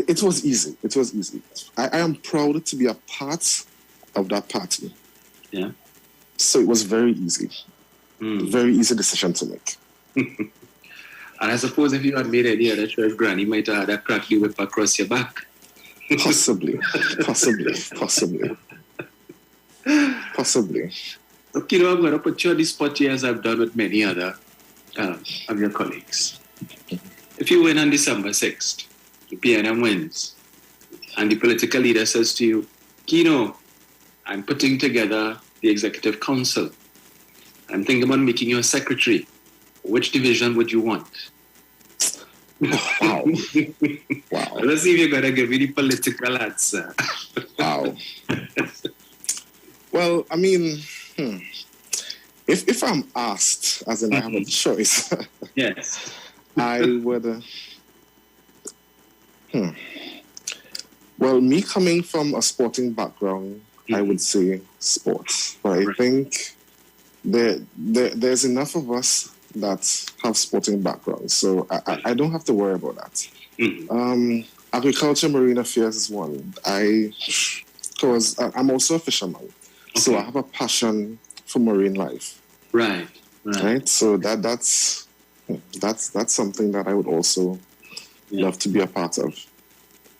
It was easy. It was easy. I am proud to be a part of that party. Yeah. So it was very easy. Very easy decision to make. And I suppose if you had made any other choice, Granny might have had a crackly whip across your back. Possibly. Okay, I'm going to put you on the spot here as I've done with many other of your colleagues. If you win on December 6th, the PNM wins, and the political leader says to you, Kino, I'm putting together the executive council. I'm thinking about making you a secretary. Which division would you want? Wow. Let's see if you're going to give me the political answer. Wow. Well, I mean, if I'm asked, as in I have a choice, yes, I would. Well, me coming from a sporting background, I would say sports. But I think there's enough of us that have sporting backgrounds, so I don't have to worry about that. Agriculture, marine affairs is one. Because I'm also a fisherman, so I have a passion for marine life. Right. So that's something that I would also love to be a part of.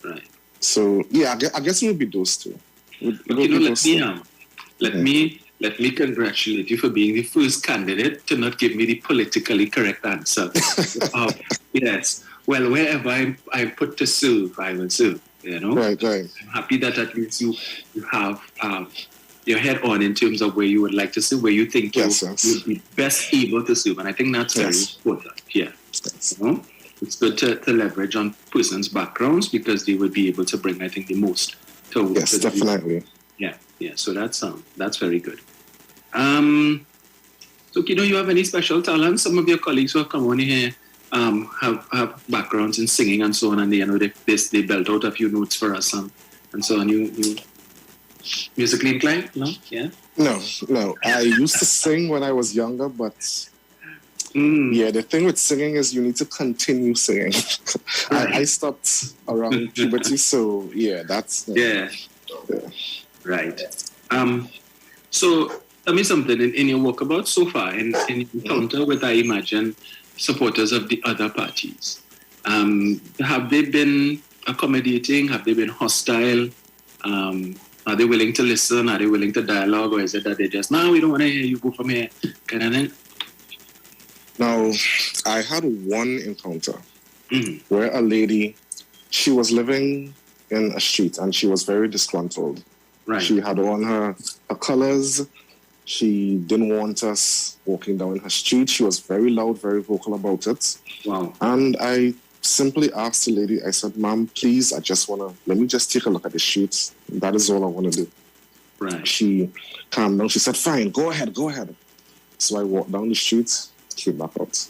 Right. So yeah, I guess it would be those two. Let me congratulate you for being the first candidate to not give me the politically correct answer. Yes. Well, wherever I'm put to serve, I will serve. You know. Right. I'm happy that at least you have your head on in terms of where you would like to serve, where you think you would be best able to serve, and I think that's very important. Yeah. Yes. You know? It's good to leverage on persons' backgrounds because they would be able to bring, I think, the most to. Yes, definitely. Yeah. So that's very good. So, Kino, you have any special talents? Some of your colleagues who have come on here have backgrounds in singing and so on, and they belt out a few notes for us and so on. You musically inclined? No? Yeah? No. I used to sing when I was younger, but yeah, the thing with singing is you need to continue singing. Right. I stopped around puberty, so yeah, that's... Yeah. Right. So tell me something in your walkabout so far, in encounter with, I imagine, supporters of the other parties. Have they been accommodating? Have they been hostile? Are they willing to listen? Are they willing to dialogue? Or is it that they just, no, we don't want to hear you, go from here, kind of thing? Now, I had one encounter where a lady, she was living in a street and she was very disgruntled. Right. She had on her colors. She didn't want us walking down her street. She was very loud, very vocal about it. Wow. And I simply asked the lady, I said, ma'am, please, let me just take a look at the streets. That is all I want to do. Right. She calmed down. She said, fine, go ahead. So I walked down the street, came back out.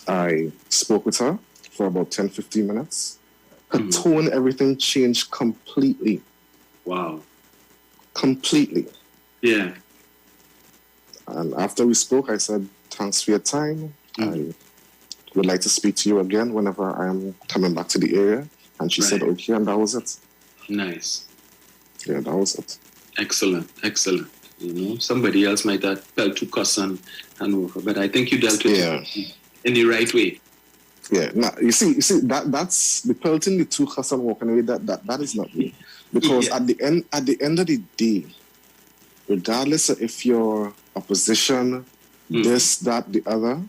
I spoke with her for about 10, 15 minutes. Her tone, everything changed completely. Wow. Completely. Yeah. And after we spoke, I said, thanks for your time. I would like to speak to you again whenever I am coming back to the area. And she said, okay, and that was it. Nice. Yeah, that was it. Excellent. You know, somebody else might have felt to cuss and over, but I think you dealt with it in the right way. Yeah, now you see that's the pelting the two cuss and walking away. That is not me, because at the end of the day, regardless of if you're opposition, this, that, the other,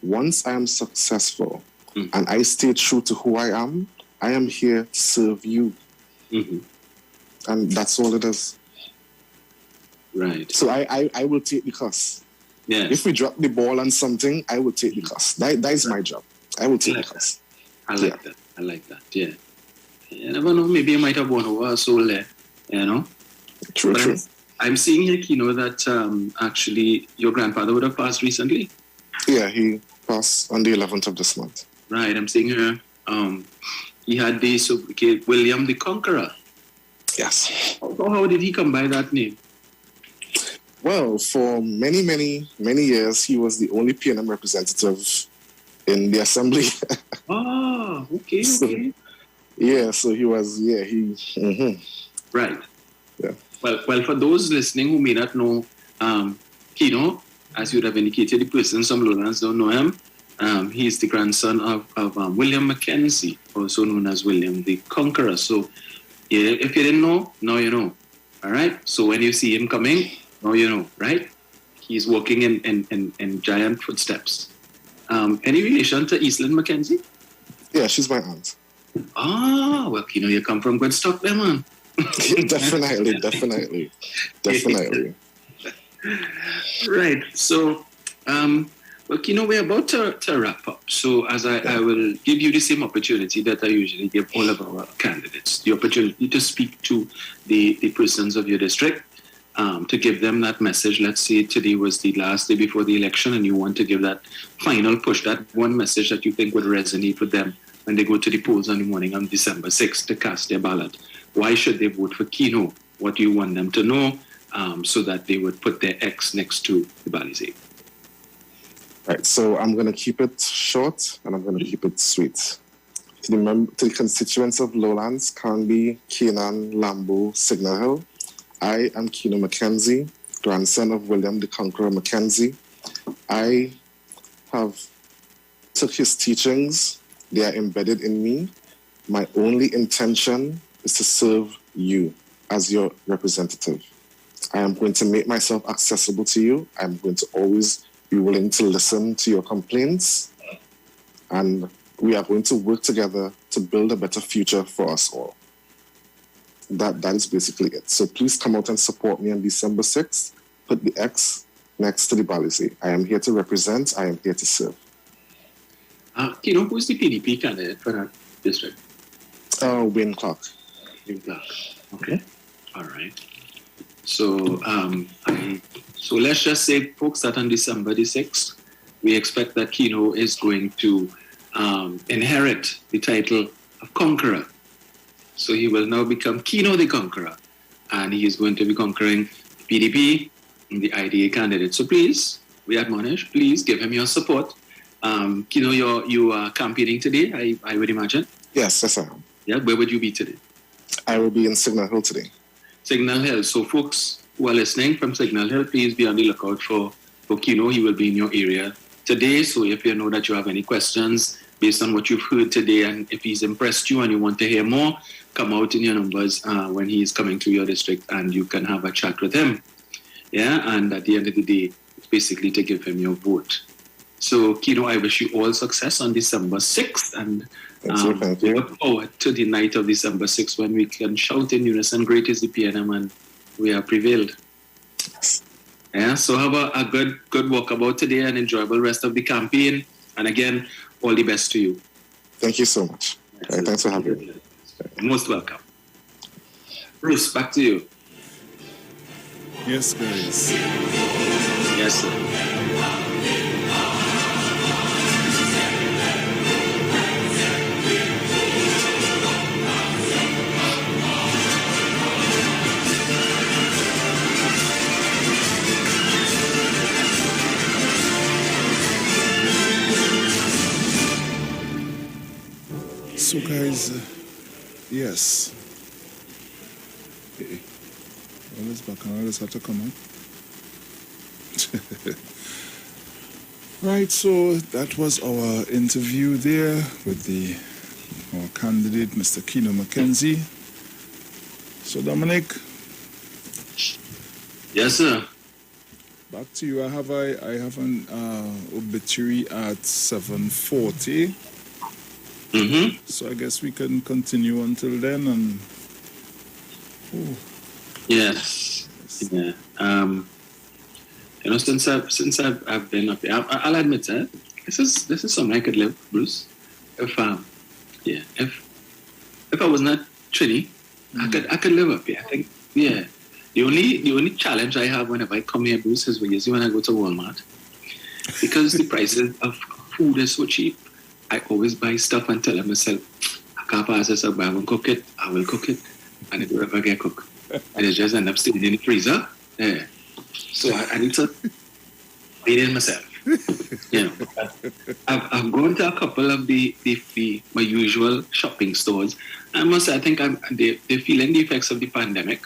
once I am successful and I stay true to who I am here to serve you, and that's all it is. Right. So I will take the cuss. Yeah. If we drop the ball on something, I will take the cuss. That is my job. I will take the cuss. I like that. Yeah. You never know. Maybe you might have won over a soul there. You know. True. I'm seeing here, Kino, that actually your grandfather would have passed recently. Yeah, he passed on the 11th of this month. Right. I'm seeing here. He had the William the Conqueror. Yes. How did he come by that name? Well, for many, many, many years, he was the only PNM representative in the assembly. Okay. Yeah, so he was, mm-hmm. Right. Yeah. Well, for those listening who may not know Kino, as you would have indicated, the person, some Lowlands don't know him. He's the grandson of William Mackenzie, also known as William the Conqueror. So, yeah, if you didn't know, now you know. All right? So when you see him coming, now you know, right? He's walking in giant footsteps. Any relation to Eastland Mackenzie? Yeah, she's my aunt. Ah, well, you come from good stock there, man. Definitely. Right. So, we're about to wrap up. So, as I will give you the same opportunity that I usually give all of our candidates, the opportunity to speak to the persons of your district, to give them that message. Let's say today was the last day before the election, and you want to give that final push, that one message that you think would resonate with them when they go to the polls on the morning on December 6th to cast their ballot. Why should they vote for Kino? What do you want them to know so that they would put their X next to the Balize? Right, so I'm going to keep it short and I'm going to keep it sweet. To the constituents of Lowlands, Canby, Canaan, Lambo, Signal Hill, I am Kino Mackenzie, grandson of William the Conqueror Mackenzie. I have took his teachings. They are embedded in me. My only intention is to serve you as your representative. I am going to make myself accessible to you. I'm going to always be willing to listen to your complaints. And we are going to work together to build a better future for us all. That is basically it. So please come out and support me on December 6th. Put the X next to the Balize. I am here to represent. I am here to serve. Who's the PDP candidate for that district? Wayne Clark. Wayne Clark. Okay. All right. So, so let's just say, folks, that on December the 6th, we expect that Kino is going to inherit the title of Conqueror. So he will now become Kino the Conqueror, and he is going to be conquering PDP and the IDA candidate. So please, we admonish, please give him your support. Kino, you are campaigning today, I would imagine? Yes, I am. Yeah, where would you be today? I will be in Signal Hill today. Signal Hill. So folks who are listening from Signal Hill, please be on the lookout for Kino. He will be in your area today. So if you know that you have any questions based on what you've heard today, and if he's impressed you and you want to hear more, come out in your numbers when he is coming to your district and you can have a chat with him. Yeah, and at the end of the day, it's basically to give him your vote. So, Kino, I wish you all success on December 6th, and thank you. Look forward to the night of December 6th when we can shout in unison, great is the PNM, and we have prevailed. Yes. Yeah, so have a good walkabout today and enjoyable rest of the campaign. And again, all the best to you. Thank you so much. Right, thanks for having me. Most welcome. Bruce, back to you. Yes, guys. Yes, sir. So, guys, yes. All is back and all this had to come out. Right, so that was our interview there with our candidate, Mr. Kino Mackenzie. So, Dominic. Yes, sir. Back to you. I have an obituary at 7:40. Mm-hmm. So I guess we can continue until then. And yes. Yeah. Since I've been up here, I'll admit that this is something I could live, Bruce. If I was not Trini, I could live up here. I think, yeah. The only challenge I have whenever I come here, Bruce, is when I go to Walmart, because the prices of food is so cheap. I always buy stuff and tell myself, I can't pass this up, I won't cook it, I will cook it, and it will never get cooked. And it just end up staying in the freezer. Yeah. So I need to feed in myself. You know, I've gone to a couple of my usual shopping stores. I must say, I think they're feeling the effects of the pandemic.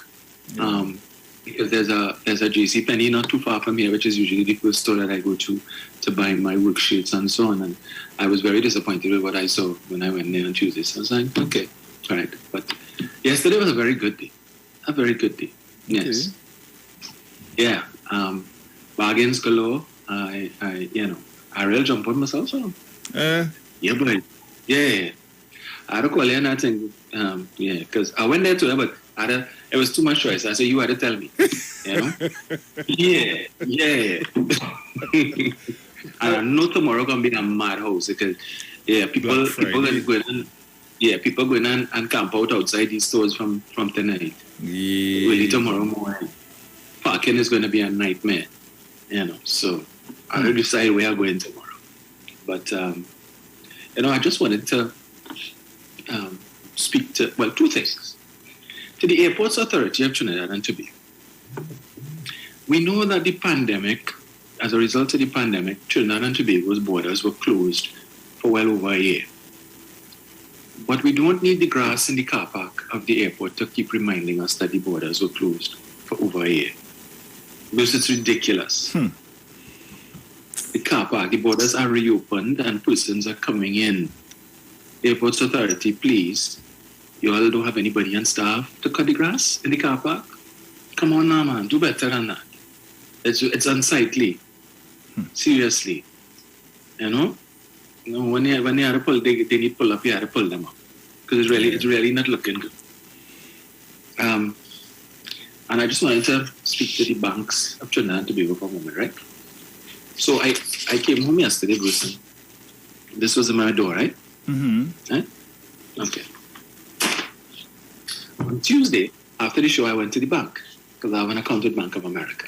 Because there's a JC Penney not too far from here, which is usually the first store that I go to buy my worksheets and so on. And I was very disappointed with what I saw when I went there on Tuesday. So I was like, okay, all right. But yesterday was a very good day. A very good day. Yes. Okay. Yeah. Bargains galore. I really jump on myself. So. Yeah, boy. Yeah. I had to call you and I think, because I went there too, but it was too much choice. I said, you had to tell me. You know? Yeah. And I know tomorrow going to be a mad house because, people going and camp out outside these stores from tonight. Yeah. Really tomorrow morning. Parking is going to be a nightmare. You know, so I'll decide where I'm going tomorrow. But, I just wanted to speak to, two things. To the Airports Authority of Trinidad and Tobago. We know that the pandemic, as a result of the pandemic, Trinidad and Tobago's borders were closed for well over a year. But we don't need the grass in the car park of the airport to keep reminding us that the borders were closed for over a year. Because it's ridiculous. The car park, the borders are reopened and persons are coming in. Airports Authority, please. You all don't have anybody on staff to cut the grass in the car park? Come on now, man. Do better than that. It's unsightly. Seriously. You know? When they are to pull, they need to pull up, you have to pull them up. Because it's really not looking good. And I just wanted to speak to the banks of Trinidad and Tobago for a moment, right? So I came home yesterday, Bruce. This was in my door, right? Right? Okay. On Tuesday, after the show, I went to the bank because I have an account with Bank of America.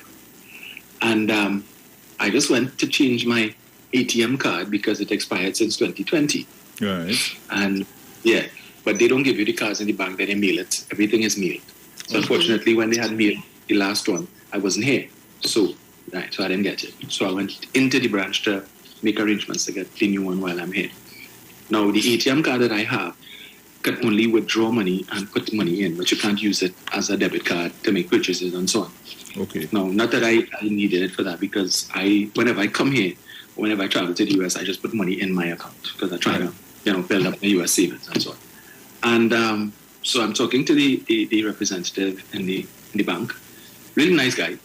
And I just went to change my ATM card because it expired since 2020. Right. And but they don't give you the cards in the bank, then they mail it. Everything is mailed. So unfortunately, when they had mailed the last one, I wasn't here. So I didn't get it. So I went into the branch to make arrangements to get the new one while I'm here. Now, the ATM card that I have can only withdraw money and put money in, but you can't use it as a debit card to make purchases and so on. Okay. Now, not that I needed it for that, because whenever I come here, whenever I travel to the US, I just put money in my account because I try to, build up my US savings and so on. And so I'm talking to the representative in the bank, really nice guy.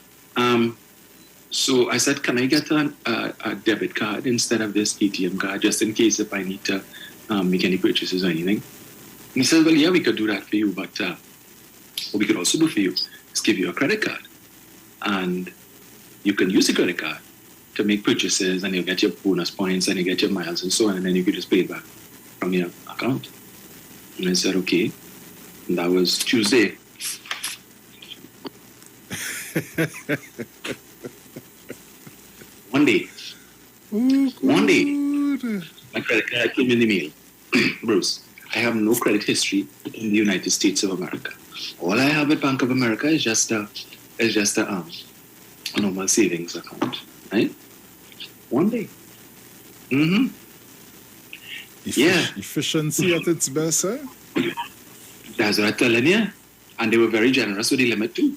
So I said, can I get a debit card instead of this ATM card, just in case if I need to make any purchases or anything? And he said, well, yeah, we could do that for you, but what we could also do for you is give you a credit card. And you can use the credit card to make purchases, and you'll get your bonus points, and you get your miles and so on, and then you could just pay it back from your account. And I said, okay. And that was Tuesday. One day, my credit card came in the mail. Bruce, I have no credit history in the United States of America. All I have at Bank of America is just a normal savings account, right? One day. Efficiency at its best, eh? That's what I'm telling you. And they were very generous with the limit too.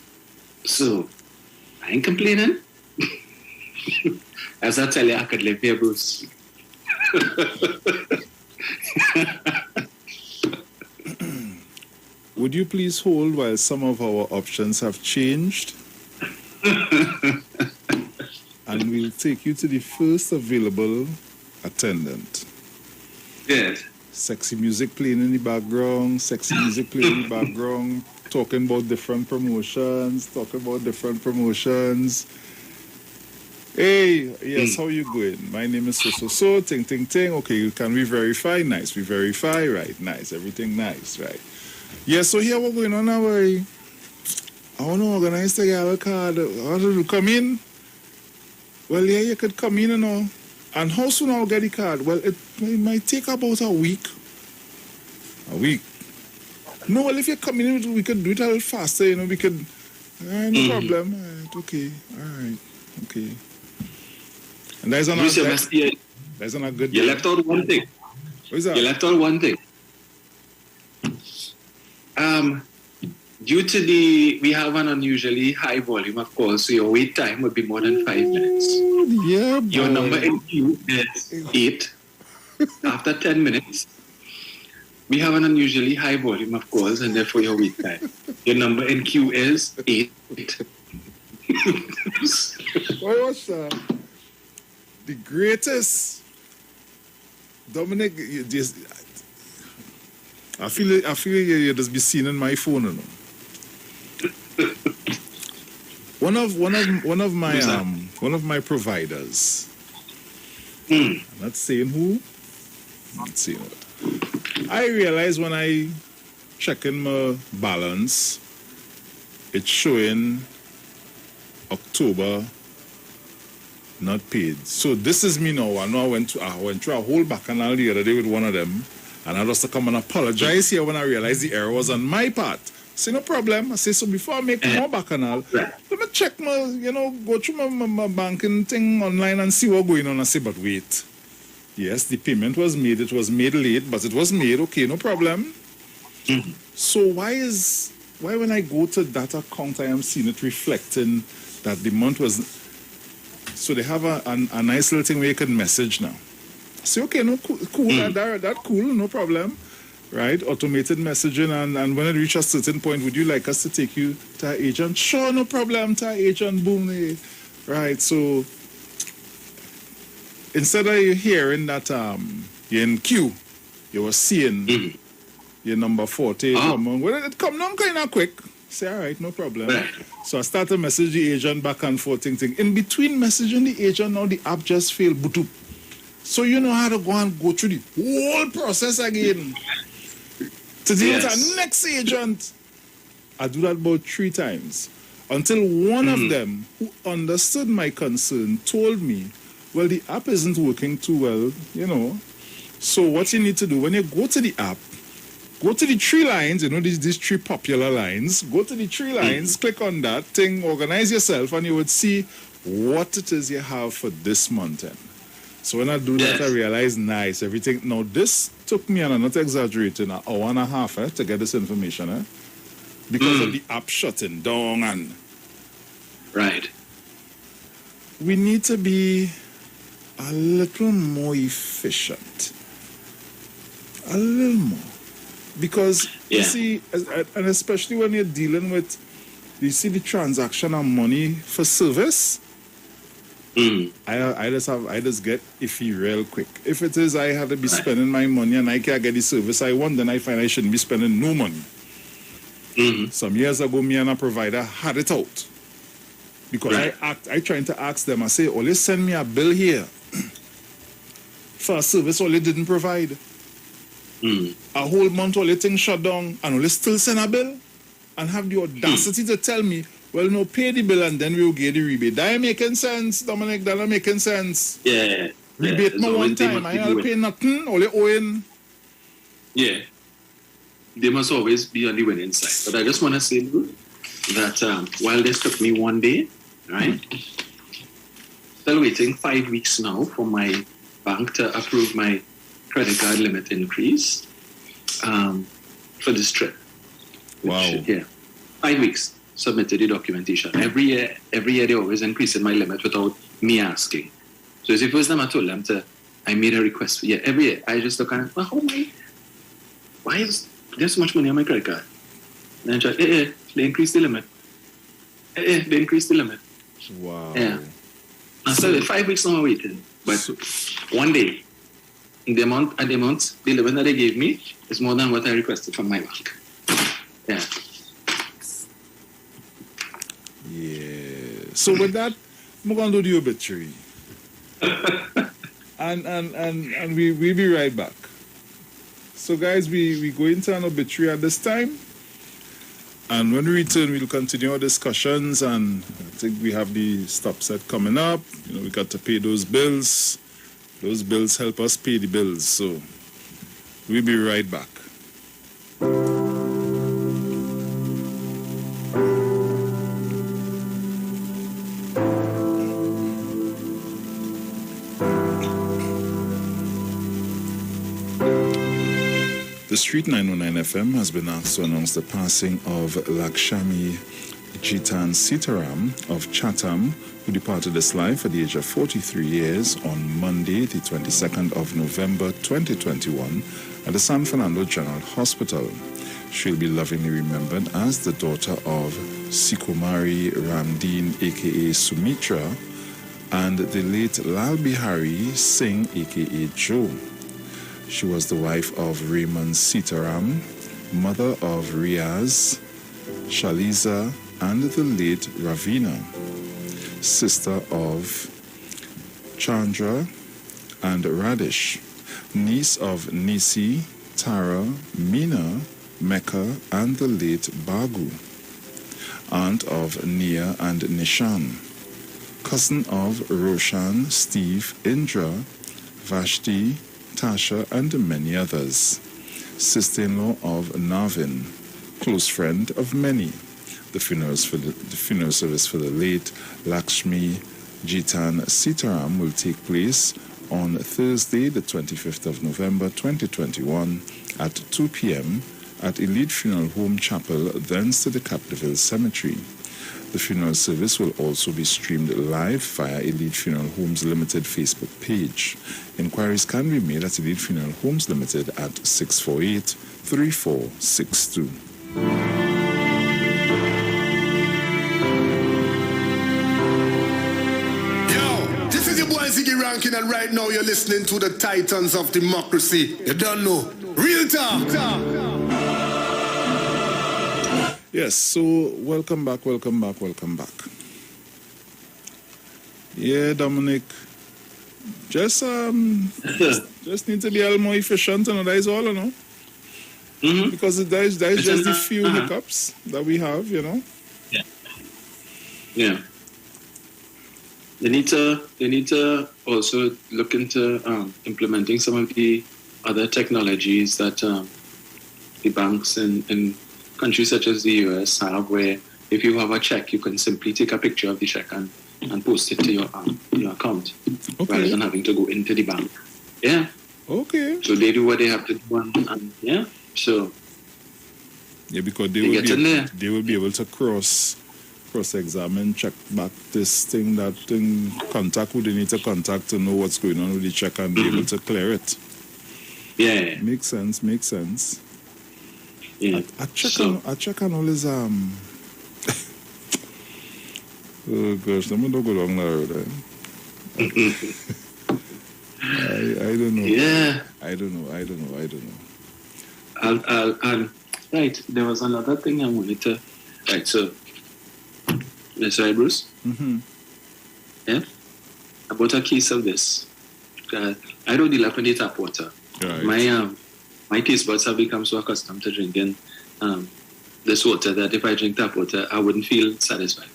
So, I ain't complaining. As I tell you, I could live here, Bruce. Would you please hold while some of our options have changed? And we'll take you to the first available attendant. Yes. Sexy music playing in the background, talking about different promotions. Hey, yes, how you going? My name is so, ting. Okay, can we verify? Nice, we verify, right, nice, everything nice, right. Yeah, so here we're going on our way. I want to organize the gala card. How do you come in? Well, yeah, you could come in and all. And how soon I'll get the card? Well, it might take about a week. A week? No, well, if you're coming in, we could do it a little faster, we could... no problem. All right, okay. All right, okay. And there's on Bruce, there's on a good you day. left out one thing. What is that? You left out one thing. Due to we have an unusually high volume of calls, so your wait time would be more than 5 minutes. Yeah, Your number in queue is 8. After 10 minutes, we have an unusually high volume of calls, and therefore your wait time. Your number in queue is 8. What was that? The greatest. Dominic, you just, I feel you just be seen in my phone, you know. One of my providers. I'm not saying who. Not saying what. I realized when I check in my balance, it's showing October not paid. So this is me now. I know I went through a whole bacchanal the other day with one of them, and I just to come and apologize here when I realized the error was on my part. Say no problem. I say, so before I make more bacchanal, let me check my, go through my banking thing online and see what's going on. I say, but wait. Yes, the payment was made. It was made late, but it was made. Okay, no problem. So why when I go to that account, I am seeing it reflecting that the month was... So they have a nice little thing where you can message now. I say, okay, no, cool, that cool, no problem. Right, automated messaging, and when it reaches a certain point, would you like us to take you to our agent? Sure, no problem, to our agent, boom. Right, so instead of you hearing that you're in queue, you were seeing your number 40 come on. Well, it come down kind of quick. Say, all right, no problem. So I start to message the agent back and forth, thing. In between messaging the agent, now the app just failed, boop. So you know how to go through the whole process again. To deal with our next agent. I do that about 3 times. Until one of them who understood my concern told me, well, the app isn't working too well, So what you need to do, when you go to the app, go to the 3 lines, these 3 popular lines, go to the 3 lines, click on that thing, organize yourself, and you would see what it is you have for this month. So when I do that, I realize, nice, everything. Now, this took me, and I'm not exaggerating, an hour and a half to get this information, because of the app shutting down. And right. We need to be a little more efficient. A little more. Because, you see, and especially when you're dealing with, you see the transaction of money for service, I just get iffy real quick. If it is I have to be spending my money and I can't get the service I want, then I find I shouldn't be spending no money. Some years ago, me and a provider had it out. Because I trying to ask them, I say, only send me a bill here for a service only didn't provide. A whole month only thing shut down and only still send a bill and have the audacity to tell me, well, no, pay the bill and then we'll get the rebate. That ain't making sense, Dominic. That ain't making sense. Yeah. Rebate me one time. I ain't pay nothing. Only owing. Yeah. They must always be on the winning side. But I just want to say that while this took me one day, right? Still waiting 5 weeks now for my bank to approve my credit card limit increase for this trip. Wow. 5 weeks. Submitted the documentation. Every year they always increasing my limit without me asking. So it's the first time I told them I made a request for every year. I just look at it, well, why is there so much money on my credit card? And I try, they increased the limit. They increased the limit. Wow. Yeah. And so 5 weeks now I'm waiting. But one day, the limit that they gave me is more than what I requested from my bank. Yeah. Yeah. So with that, I'm going to do the obituary. and we'll be right back. So guys, we go into an obituary at this time. And when we return, we'll continue our discussions. And I think we have the stop set coming up. We got to pay those bills. Those bills help us pay the bills. So we'll be right back. The Street 909 FM has been asked to announce the passing of Lakshmi Jitan Sitaram of Chatham, who departed this life at the age of 43 years on Monday, the 22nd of November 2021 at the San Fernando General Hospital. She'll be lovingly remembered as the daughter of Sikumari Ramdeen aka Sumitra and the late Lal Bihari Singh aka Joe. She was the wife of Raymond Sitaram, mother of Riaz, Shaliza, and the late Ravina, sister of Chandra and Radish, niece of Nisi, Tara, Meena, Mecca, and the late Bagu, aunt of Nia and Nishan, cousin of Roshan, Steve, Indra, Vashti, Tasha, and many others, sister-in-law of Navin, close friend of many. The funeral service for the late Lakshmi Jitan Sitaram will take place on Thursday, the 25th of November 2021 at 2 p.m. at Elite Funeral Home Chapel, thence to the Capdeville Cemetery. The funeral service will also be streamed live via Elite Funeral Homes Limited Facebook page. Inquiries can be made at Elite Funeral Homes Limited at 648-3462. This is your boy Ziggy Rankin, and right now you're listening to the Titans of Democracy. You don't know. Real talk. Yes, so welcome back. Yeah, Dominic. Just need to be a little more efficient, and that is all, you know. Mm-hmm. Because that is just the few hiccups that we have, you know. Yeah. They need to also look into implementing some of the other technologies that the banks in countries such as the US have, where if you have a check, you can simply take a picture of the check and post it to your account, rather than having to go into the bank. Yeah. Okay. So they do what they have to do, and so. Yeah, because they will be able to cross-examine, check back this thing, that thing, contact who they need to contact to know what's going on with the check and be able to clear it. Yeah. Makes sense. Yeah. I check on all his oh gosh, I'm gonna go along that road. I don't know. Yeah. I don't know. I'll right. There was another thing I wanted to. Right. So, sorry, Bruce. Mm-hmm. Yeah. I bought a case of this. I don't deal up in the tap water. Right. My taste buds have become so accustomed to drinking this water that if I drink tap water, I wouldn't feel satisfied.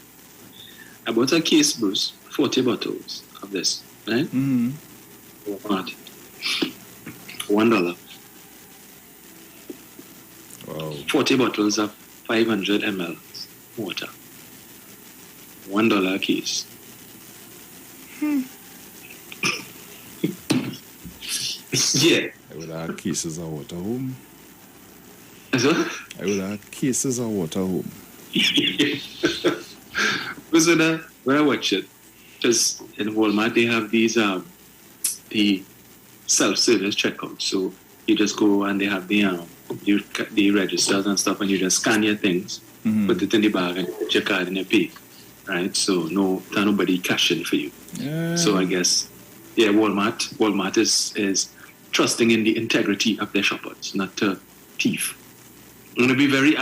I bought a case, Bruce, 40 bottles of this, right? Mm-hmm. What? $1. Wow. 40 bottles of 500 ml water. $1 a case. Yeah. I would have cases of water home. So? I would have cases of water home. So when I watch it, because in Walmart they have these the self-service checkouts. So you just go and they have the registers and stuff, and you just scan your things, put it in the bag, and put your card and you pay. Right? So nobody cashing for you. Yeah. So I guess, Walmart is trusting in the integrity of their shoppers, not to thief. And I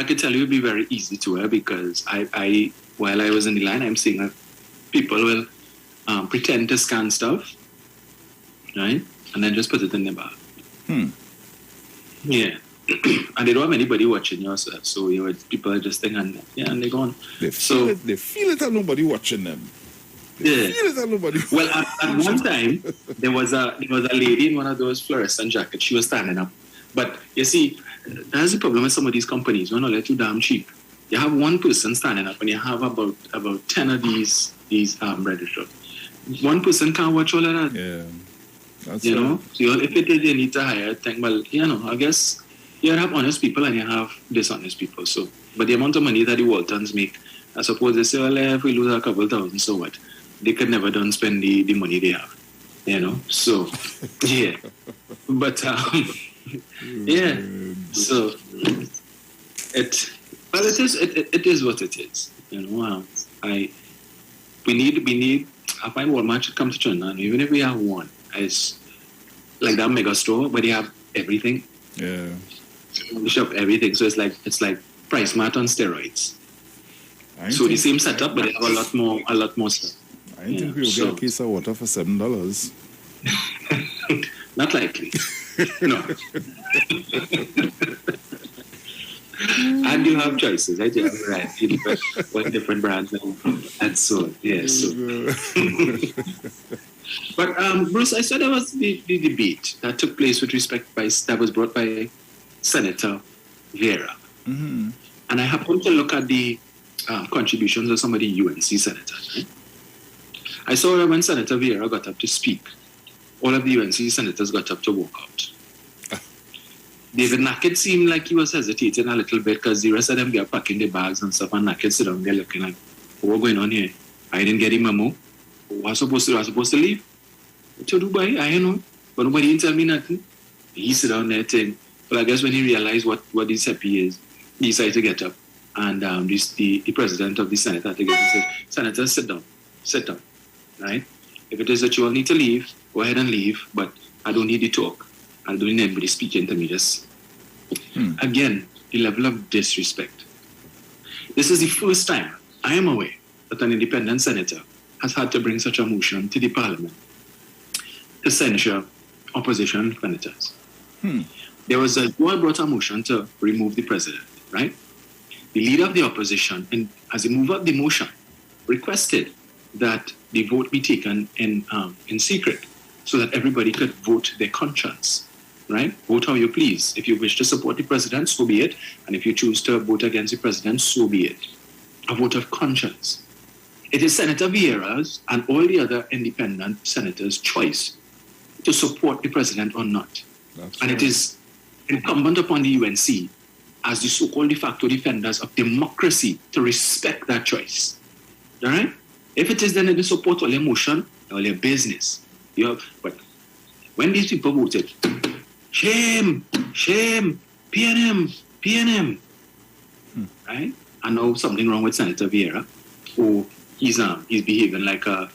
could tell you it'd be very easy to wear, because I while I was in the line, I'm seeing that people will pretend to scan stuff, right? And then just put it in their bag. Yeah. And they don't have anybody watching you, so people are just thinking, and they're gone. They feel it and nobody watching them. They feel it and nobody watching. Well, at one time, there was a lady in one of those fluorescent jackets. She was standing up. But you see, that's the problem with some of these companies. They're not let you damn cheap. You have one person standing up, and you have about 10 of these registers. One person can't watch all of that. Yeah. That's you know, so if it is you need to hire a thing, well, I guess You have honest people and you have dishonest people. So, but the amount of money that the Waltons make, I suppose they say, well, if we lose a couple thousand, so what? They could never done spend the money they have, you know. So, yeah. But yeah. So it is what it is. You know. We need. I find Walmart should come to China, and even if we have one, it's like that mega store where they have everything. Yeah. They shop everything, so it's like Price Mart on steroids. So the same setup, but they have a lot more stuff. I think we'll get a case of water for $7. Not likely. No. And you have choices, right? You have variety, different brands and so yeah. So. But Bruce, I saw there was the debate that took place with respect that was brought by Senator Vieira, and I happened to look at the contributions of some of the UNC senators. Right? I saw that when Senator Vieira got up to speak, all of the UNC senators got up to walk out. David Nackett seemed like he was hesitating a little bit because the rest of them got packing their bags and stuff, and Nackett sit down there looking like, what's going on here? I didn't get a memo. I was supposed to leave. To Dubai, I don't know. But nobody didn't tell me nothing. He sit down there saying, well, I guess when he realized what this happy is, he decided to get up. And the president of the Senate had to get up and said, Senator, sit down, right? If it is that you all need to leave, go ahead and leave, but I don't need to talk. I don't need anybody speaking to me. Just again, the level of disrespect. This is the first time I am aware that an independent senator has had to bring such a motion to the parliament to censure opposition senators. You all brought a motion to remove the president, right? The leader of the opposition, and as a mover of the motion, requested that the vote be taken in secret so that everybody could vote their conscience, right? Vote how you please. If you wish to support the president, so be it. And if you choose to vote against the president, so be it. A vote of conscience. It is Senator Vieira's and all the other independent senators' choice to support the president or not. And it is incumbent upon the UNC as the so-called de facto defenders of democracy to respect that choice. All right? If it is then in the support of their motion or their business. But when these people voted, shame, PNM, right? I know something wrong with Senator Vieira, who he's behaving like a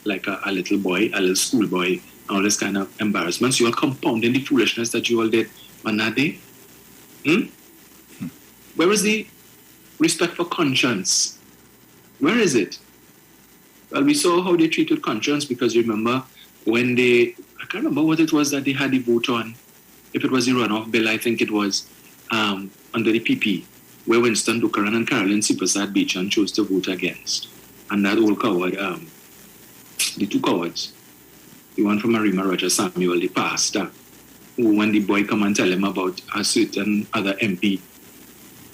little boy, a little schoolboy, all this kind of embarrassment. So you are compounding the foolishness that you all did on that day. Where is the respect for conscience? Where is it? Well, we saw how they treated conscience because remember when I can't remember what it was that they had the vote on. If it was the runoff bill, I think it was under the PP, where Winston Dukaran and Caroline Sipasad Beechan chose to vote against. And that old coward, the two cowards, the one from Arima Roger Samuel, the pastor, who when the boy come and tell him about a certain other MP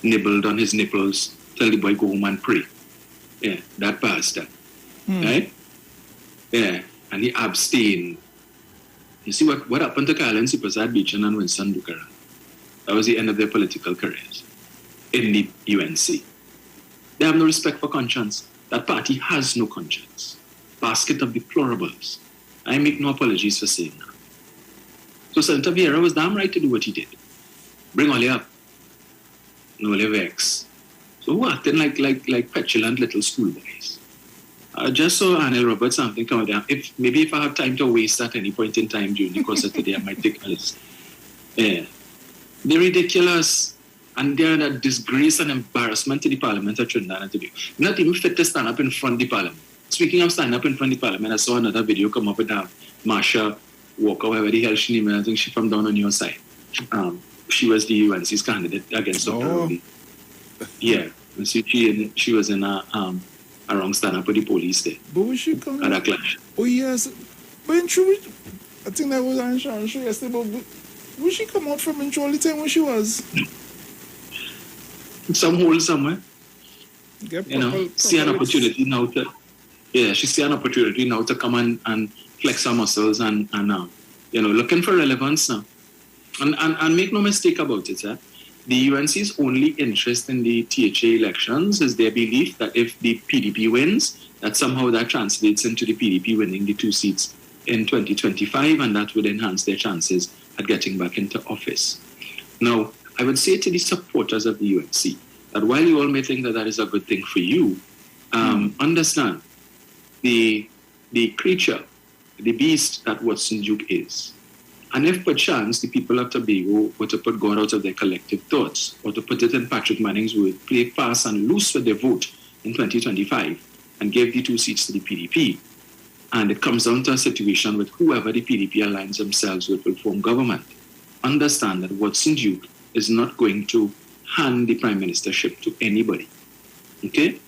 nibbled on his nipples, tell the boy go home and pray. Yeah, that pastor. Right? Yeah, and he abstained. You see what happened to Caroline Sipasad Beechan and Winston Dukaran? That was the end of their political careers in the UNC. They have no respect for conscience. That party has no conscience. Basket of deplorables. I make no apologies for saying that. So Senator Vieira was damn right to do what he did. Bring all up. No vex. So who acting like petulant little schoolboys? Just so Anil Roberts something come down. If I have time to waste at any point in time during the course of today, I might take a list. Yeah. They're ridiculous. And they're a disgrace and embarrassment to the Parliament of Trinidad and Tobago. Not even fit to stand up in front of the Parliament. Speaking of standing up in front of the Parliament, I saw another video come up with Marsha Walker, whoever the hell she named, I think she's from down on your side. She was the UNC's candidate against Dr. Ruby. Yeah. She was in a wrong stand up with the police there. But was she coming? At a clash. Oh, yes. But in truth, I think that was Anshan yesterday, but would she come out from Intro all the time when she was? Some hole somewhere. See an opportunity now to come and flex her muscles and looking for relevance now. And make no mistake about it, the UNC's only interest in the THA elections is their belief that if the PDP wins, that somehow that translates into the PDP winning the 2 seats in 2025, and that would enhance their chances at getting back into office. Now, I would say to the supporters of the UNC that while you all may think that that is a good thing for you, understand the creature, the beast that Watson Duke is. And if perchance the people of Tobago were to put God out of their collective thoughts, or to put it in Patrick Manning's word, play fast and loose with their vote in 2025 and give the 2 seats to the PDP, and it comes down to a situation with whoever the PDP aligns themselves with will form government, understand that Watson Duke is not going to hand the prime ministership to anybody. Okay?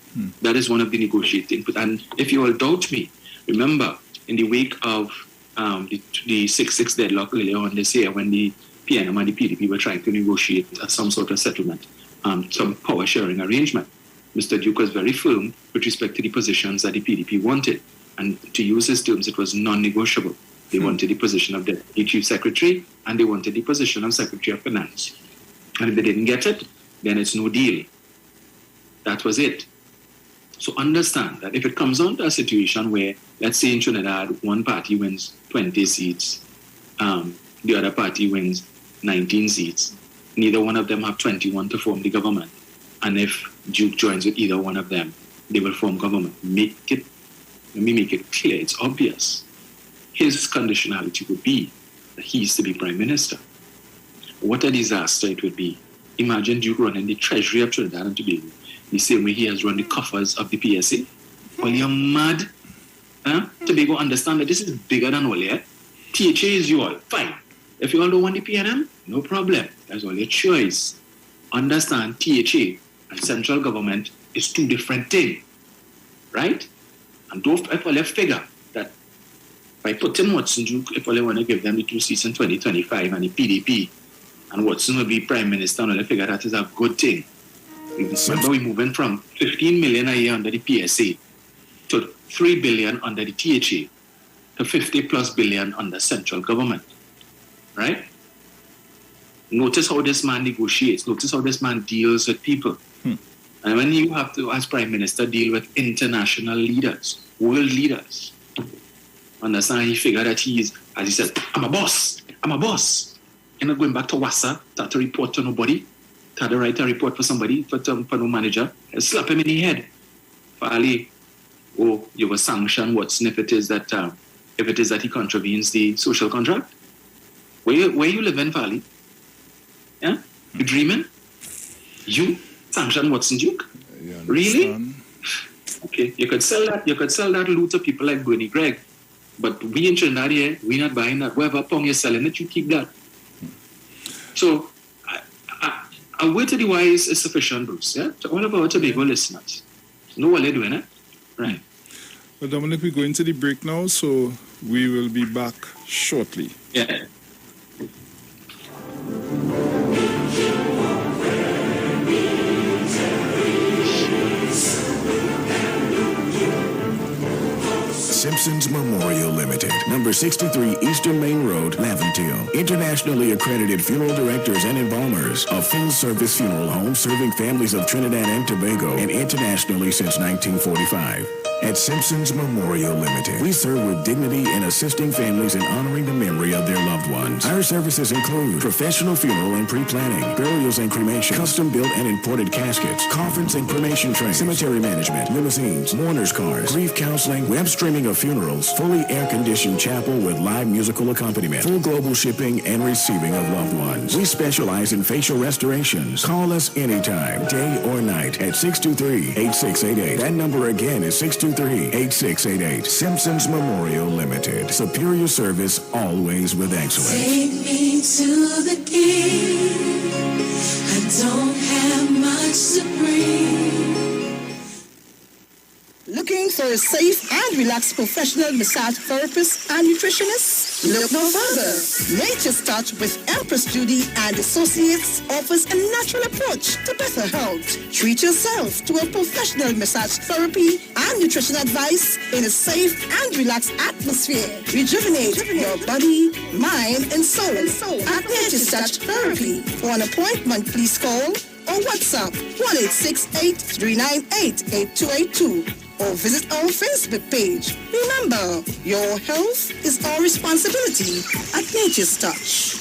That is one of the negotiating. And if you all doubt me, remember, in the wake of the 6-6 deadlock earlier on this year, when the PNM and the PDP were trying to negotiate some sort of settlement, some power sharing arrangement, Mr. Duke was very firm with respect to the positions that the PDP wanted. And to use his terms, it was non-negotiable. They wanted the position of Deputy Chief Secretary, and they wanted the position of Secretary of Finance. And if they didn't get it, then it's no deal. That was it. So understand that if it comes on to a situation where, let's say in Trinidad, one party wins 20 seats, the other party wins 19 seats, neither one of them have 21 to form the government. And if Duke joins with either one of them, they will form government. Let me make it clear, it's obvious. His conditionality would be that he is to be prime minister. What a disaster it would be. Imagine Duke running the treasury of Trinidad and Tobago the same way he has run the coffers of the PSA. Well, you're mad. Tobago understand that this is bigger than all, yeah? THA is you all, fine. If you all don't want the PNM, no problem. That's all your choice. Understand, THA and central government is 2 different things, right? And don't figure that by putting Watson Duke, if they want to give them the 2 seats in 2025 and the PDP, and Watson will be prime minister, and they figure that is a good thing. Remember, we're moving from 15 million a year under the PSA to 3 billion under the THA to 50 plus billion under central government, right? Notice how this man negotiates. Notice how this man deals with people. And when you have to, as prime minister, deal with international leaders, world leaders, understand, he figured that he is, as he said, I'm a boss. You're not going back to WASA to report to nobody, to write a report for somebody, for no manager, and slap him in the head. Finally, you will sanction Watson if it is that he contravenes the social contract. Where you living, Fali? Yeah? You dreaming? You sanction Watson Duke? Really? Okay, you could sell that loot to people like Bernie Gregg, but we in Trinidad here, we're not buying that. Whatever pong you're selling it, you keep that. So, a word to the wise is sufficient, Bruce. Yeah, to all of our Tobago listeners, know what they're doing, eh? Right. Well, Dominic, we're going to the break now, so we will be back shortly. Yeah. Simpsons Memorial Limited, number 63 Eastern Main Road, Laventille. Internationally accredited funeral directors and embalmers. A full-service funeral home serving families of Trinidad and Tobago and internationally since 1945. At Simpsons Memorial Limited, we serve with dignity in assisting families in honoring the memory of their loved ones. Our services include professional funeral and pre-planning, burials and cremation, custom-built and imported caskets, coffins and cremation trays, cemetery management, limousines, mourners cars, grief counseling, web streaming of funerals, fully air-conditioned chapel with live musical accompaniment, full global shipping and receiving of loved ones. We specialize in facial restorations. Call us anytime, day or night, at 623-8688. That number again is 623-8688. Simpsons Memorial Limited. Superior service, always with excellence. Take me to the king. I don't have much to bring. Looking for a safe and relaxed professional massage therapist and nutritionist? Look no further. Nature's Touch with Empress Judy and Associates offers a natural approach to better health. Treat yourself to a professional massage therapy and nutrition advice in a safe and relaxed atmosphere. Rejuvenate your body, mind, and soul at Nature's Touch Therapy. For an appointment, please call or WhatsApp 1-868-398-8282 or visit our Facebook page. Remember, your health is our responsibility at Nature's Touch.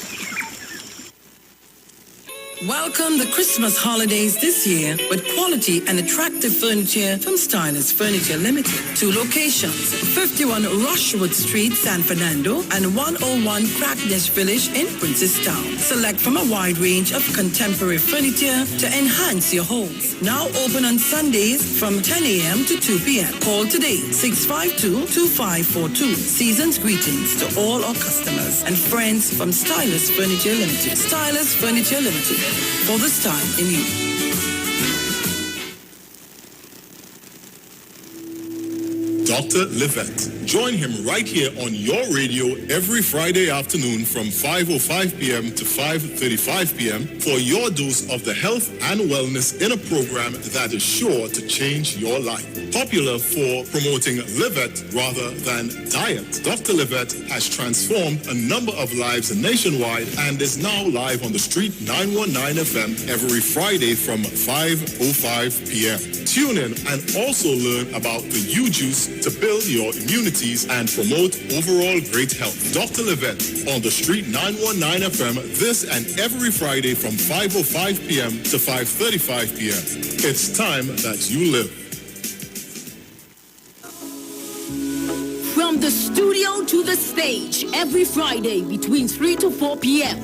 Welcome the Christmas holidays this year with quality and attractive furniture from Stylist Furniture Limited. 2 locations, 51 Rushwood Street, San Fernando, and 101 Crackness Village in Princestown. Select from a wide range of contemporary furniture to enhance your home. Now open on Sundays from 10 a.m. to 2 p.m. Call today, 652-2542. Season's greetings to all our customers and friends from Stylist Furniture Limited. Stylist Furniture Limited. For this time in you. Dr. Livette. Join him right here on your radio every Friday afternoon from 5:05 p.m. to 5:35 p.m. for your dose of the health and wellness in a program that is sure to change your life. Popular for promoting Livette rather than diet, Dr. Livette has transformed a number of lives nationwide and is now live on the Street 919 FM every Friday from 5:05 p.m. Tune in and also learn about the U-Juice to build your immunities and promote overall great health. Dr. Livette on the Street 919 FM this and every Friday from 5:05 p.m. to 5:35 p.m. It's time that you live. From the studio to the stage, every Friday between 3 to 4 p.m.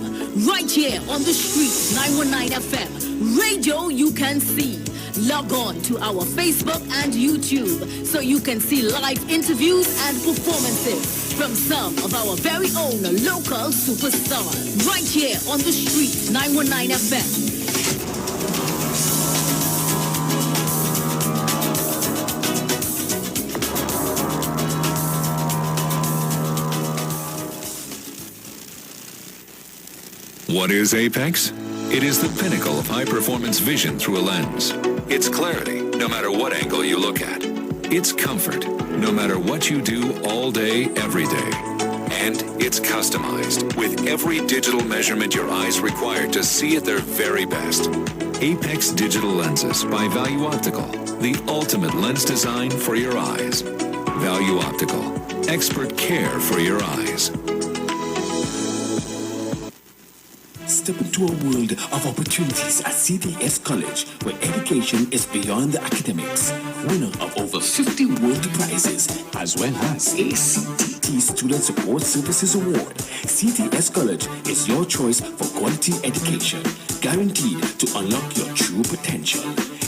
right here on the Street 919 FM. Radio you can see. Log on to our Facebook and YouTube so you can see live interviews and performances from some of our very own local superstars. Right here on the Street 919 FM. What is Apex? It is the pinnacle of high-performance vision through a lens. It's clarity, no matter what angle you look at. It's comfort, no matter what you do all day, every day. And it's customized, with every digital measurement your eyes require to see at their very best. Apex Digital Lenses by Value Optical, the ultimate lens design for your eyes. Value Optical, expert care for your eyes. Step into a world of opportunities at CTS College, where education is beyond the academics. Winner of over 50 world prizes, as well as a CTT Student Support Services Award. CTS College is your choice for quality education, guaranteed to unlock your true potential.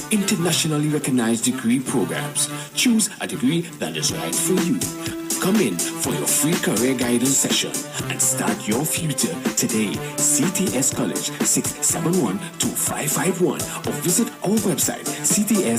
Internationally recognized degree programs. Choose a degree that is right for you. Come in for your free career guidance session and start your future today. CTS College, 671-2551, or visit our website, ctscbcs.com.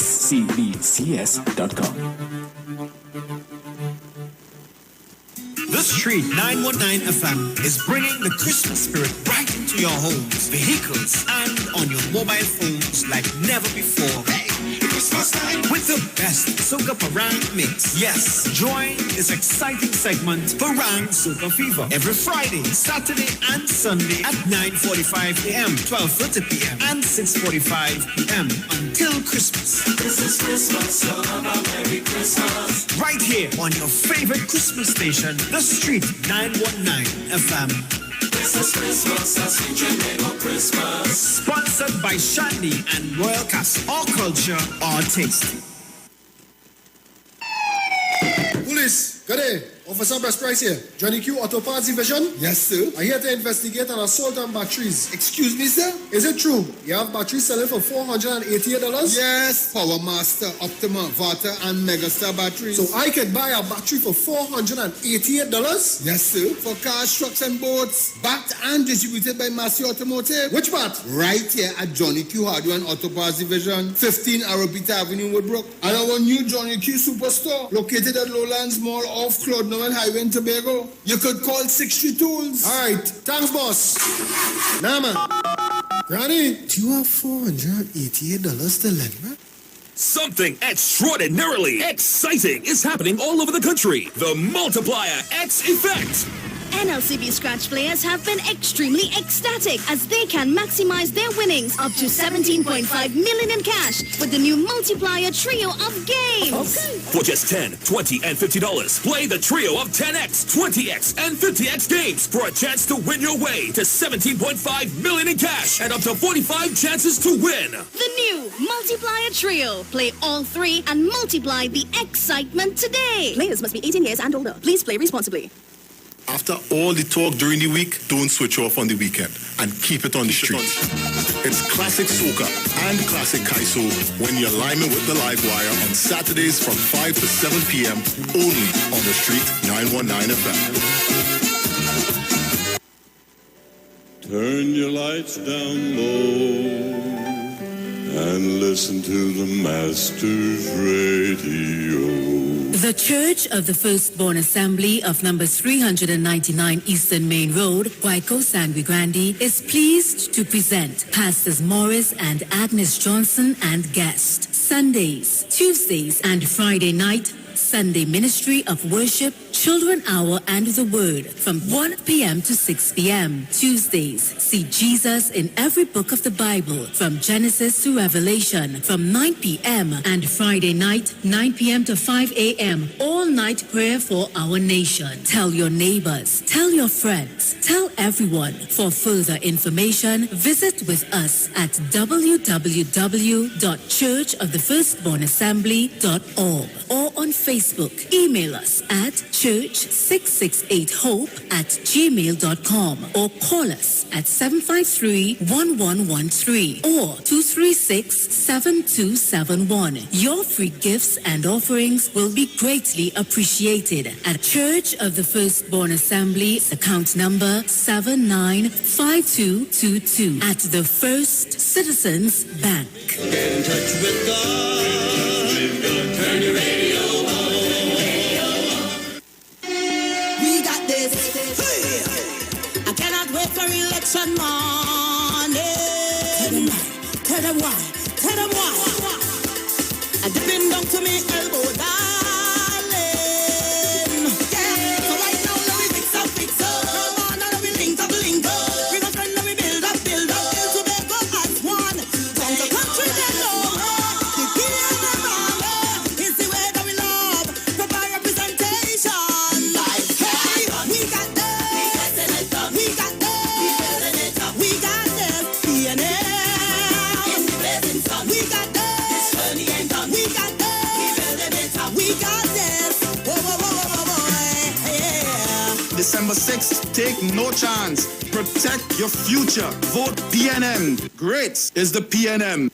The Street 919 FM is bringing the Christmas spirit right into your homes, vehicles, and on your mobile phones like never before. Hey, Christmas time with the best Soca Parang mix. Yes, join this exciting segment, Parang Soca Fever, every Friday, Saturday, and Sunday at 9:45 a.m., 12:30 p.m., and 6:45 p.m. until Christmas. This is Christmas, so have a Merry Christmas. Right here on your favorite Christmas station, The Street 919 FM. This is Christmas, as we dream of Christmas. Sponsored by Shandy and Royal Castle. Our culture, our taste. Police, good day. Officer Best Price here. Johnny Q Auto Parts Division? Yes, sir. I'm here to investigate an assault on batteries. Excuse me, sir? Is it true? You have batteries selling for $488? Yes, Power Master, Optima, Vata, and Megastar batteries. So I can buy a battery for $488? Yes, sir. For cars, trucks, and boats. Backed and distributed by Massey Automotive. Which part? Right here at Johnny Q Hardware and Auto Parts Division, 15 Arrowbita Avenue, Woodbrook. And our new Johnny Q Superstore, located at Lowlands Mall off Claude No. Solomon Highway in Tobago, you could call 63 Tools. All right, thanks, boss. Nah, man. Granny, do you have $488 to lend, man? Something extraordinarily exciting is happening all over the country. The Multiplier X Effect. NLCB Scratch players have been extremely ecstatic as they can maximize their winnings up to 17.5 million in cash with the new multiplier trio of games. Okay. For just $10, $20, and $50, play the trio of 10X, 20X, and 50X games for a chance to win your way to 17.5 million in cash and up to 45 chances to win. The new multiplier trio. Play all three and multiply the excitement today. Players must be 18 years and older. Please play responsibly. After all the talk during the week, don't switch off on the weekend and keep it on the street. It's classic soca and classic kaiso when you're liming with the live wire on Saturdays from 5 to 7 p.m. only on the street 919 FM. Turn your lights down low and listen to the Master's Radio. The Church of the Firstborn Assembly of numbers 399 Eastern Main Road, Waiko, Sangre Grande, is pleased to present Pastors Morris and Agnes Johnson and guest. Sundays, Tuesdays, and Friday night, Sunday Ministry of Worship, Children Hour and the Word from 1 p.m. to 6 p.m. Tuesdays, see Jesus in every book of the Bible from Genesis to Revelation from 9 p.m. and Friday night, 9 p.m. to 5 a.m. All night prayer for our nation. Tell your neighbors, tell your friends, tell everyone. For further information, visit with us at www.churchofthefirstbornassembly.org or on Facebook. Email us at church668hope@gmail.com or call us at 753-1113 or 236-7271. Your free gifts and offerings will be greatly appreciated at Church of the Firstborn Assembly, account number 795222 at the First Citizens Bank. Get in touch with God. Turn your radio on. We got this. I cannot wait for election morning. Tell them why. Tell them why. I depend down to me elbow, darling. Yeah. So right now, let me fix up. Come on, now let me link up. Bring a friend, let me build up. Till Tobago as one. From the country they love. The kids them all. It's the way that we love. Provide representation. Like, hey, we got this. We got this. We got this. DNA. We got this. We got this. We got this. Yeah. December 6th, take no chance. Protect your future. Vote PNM. Great is the PNM.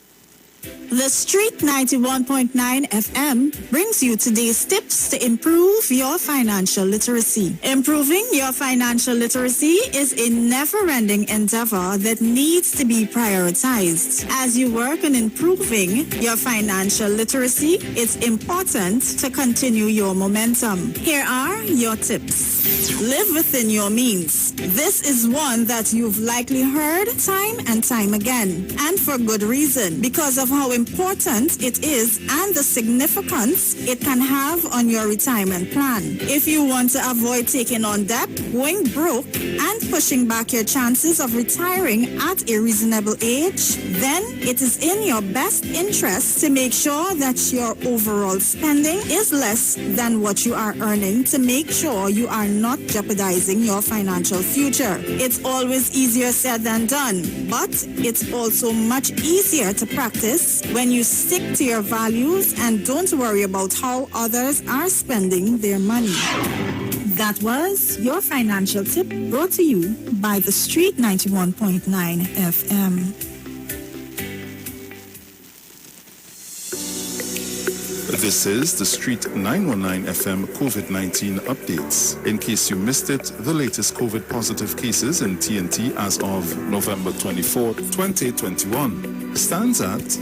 The Street 91.9 FM brings you today's tips to improve your financial literacy. Improving your financial literacy is a never-ending endeavor that needs to be prioritized. As you work on improving your financial literacy, it's important to continue your momentum. Here are your tips. Live within your means. This is one that you've likely heard time and time again, and for good reason, because of how important it is and the significance it can have on your retirement plan. If you want to avoid taking on debt, going broke, and pushing back your chances of retiring at a reasonable age, then it is in your best interest to make sure that your overall spending is less than what you are earning to make sure you are not jeopardizing your financial future. It's always easier said than done, but it's also much easier to practice when you stick to your values and don't worry about how others are spending their money. That was your financial tip brought to you by the Street 91.9 FM. This is the Street 919 FM COVID-19 updates. In case you missed it, the latest COVID positive cases in TNT as of November 24th, 2021 stands at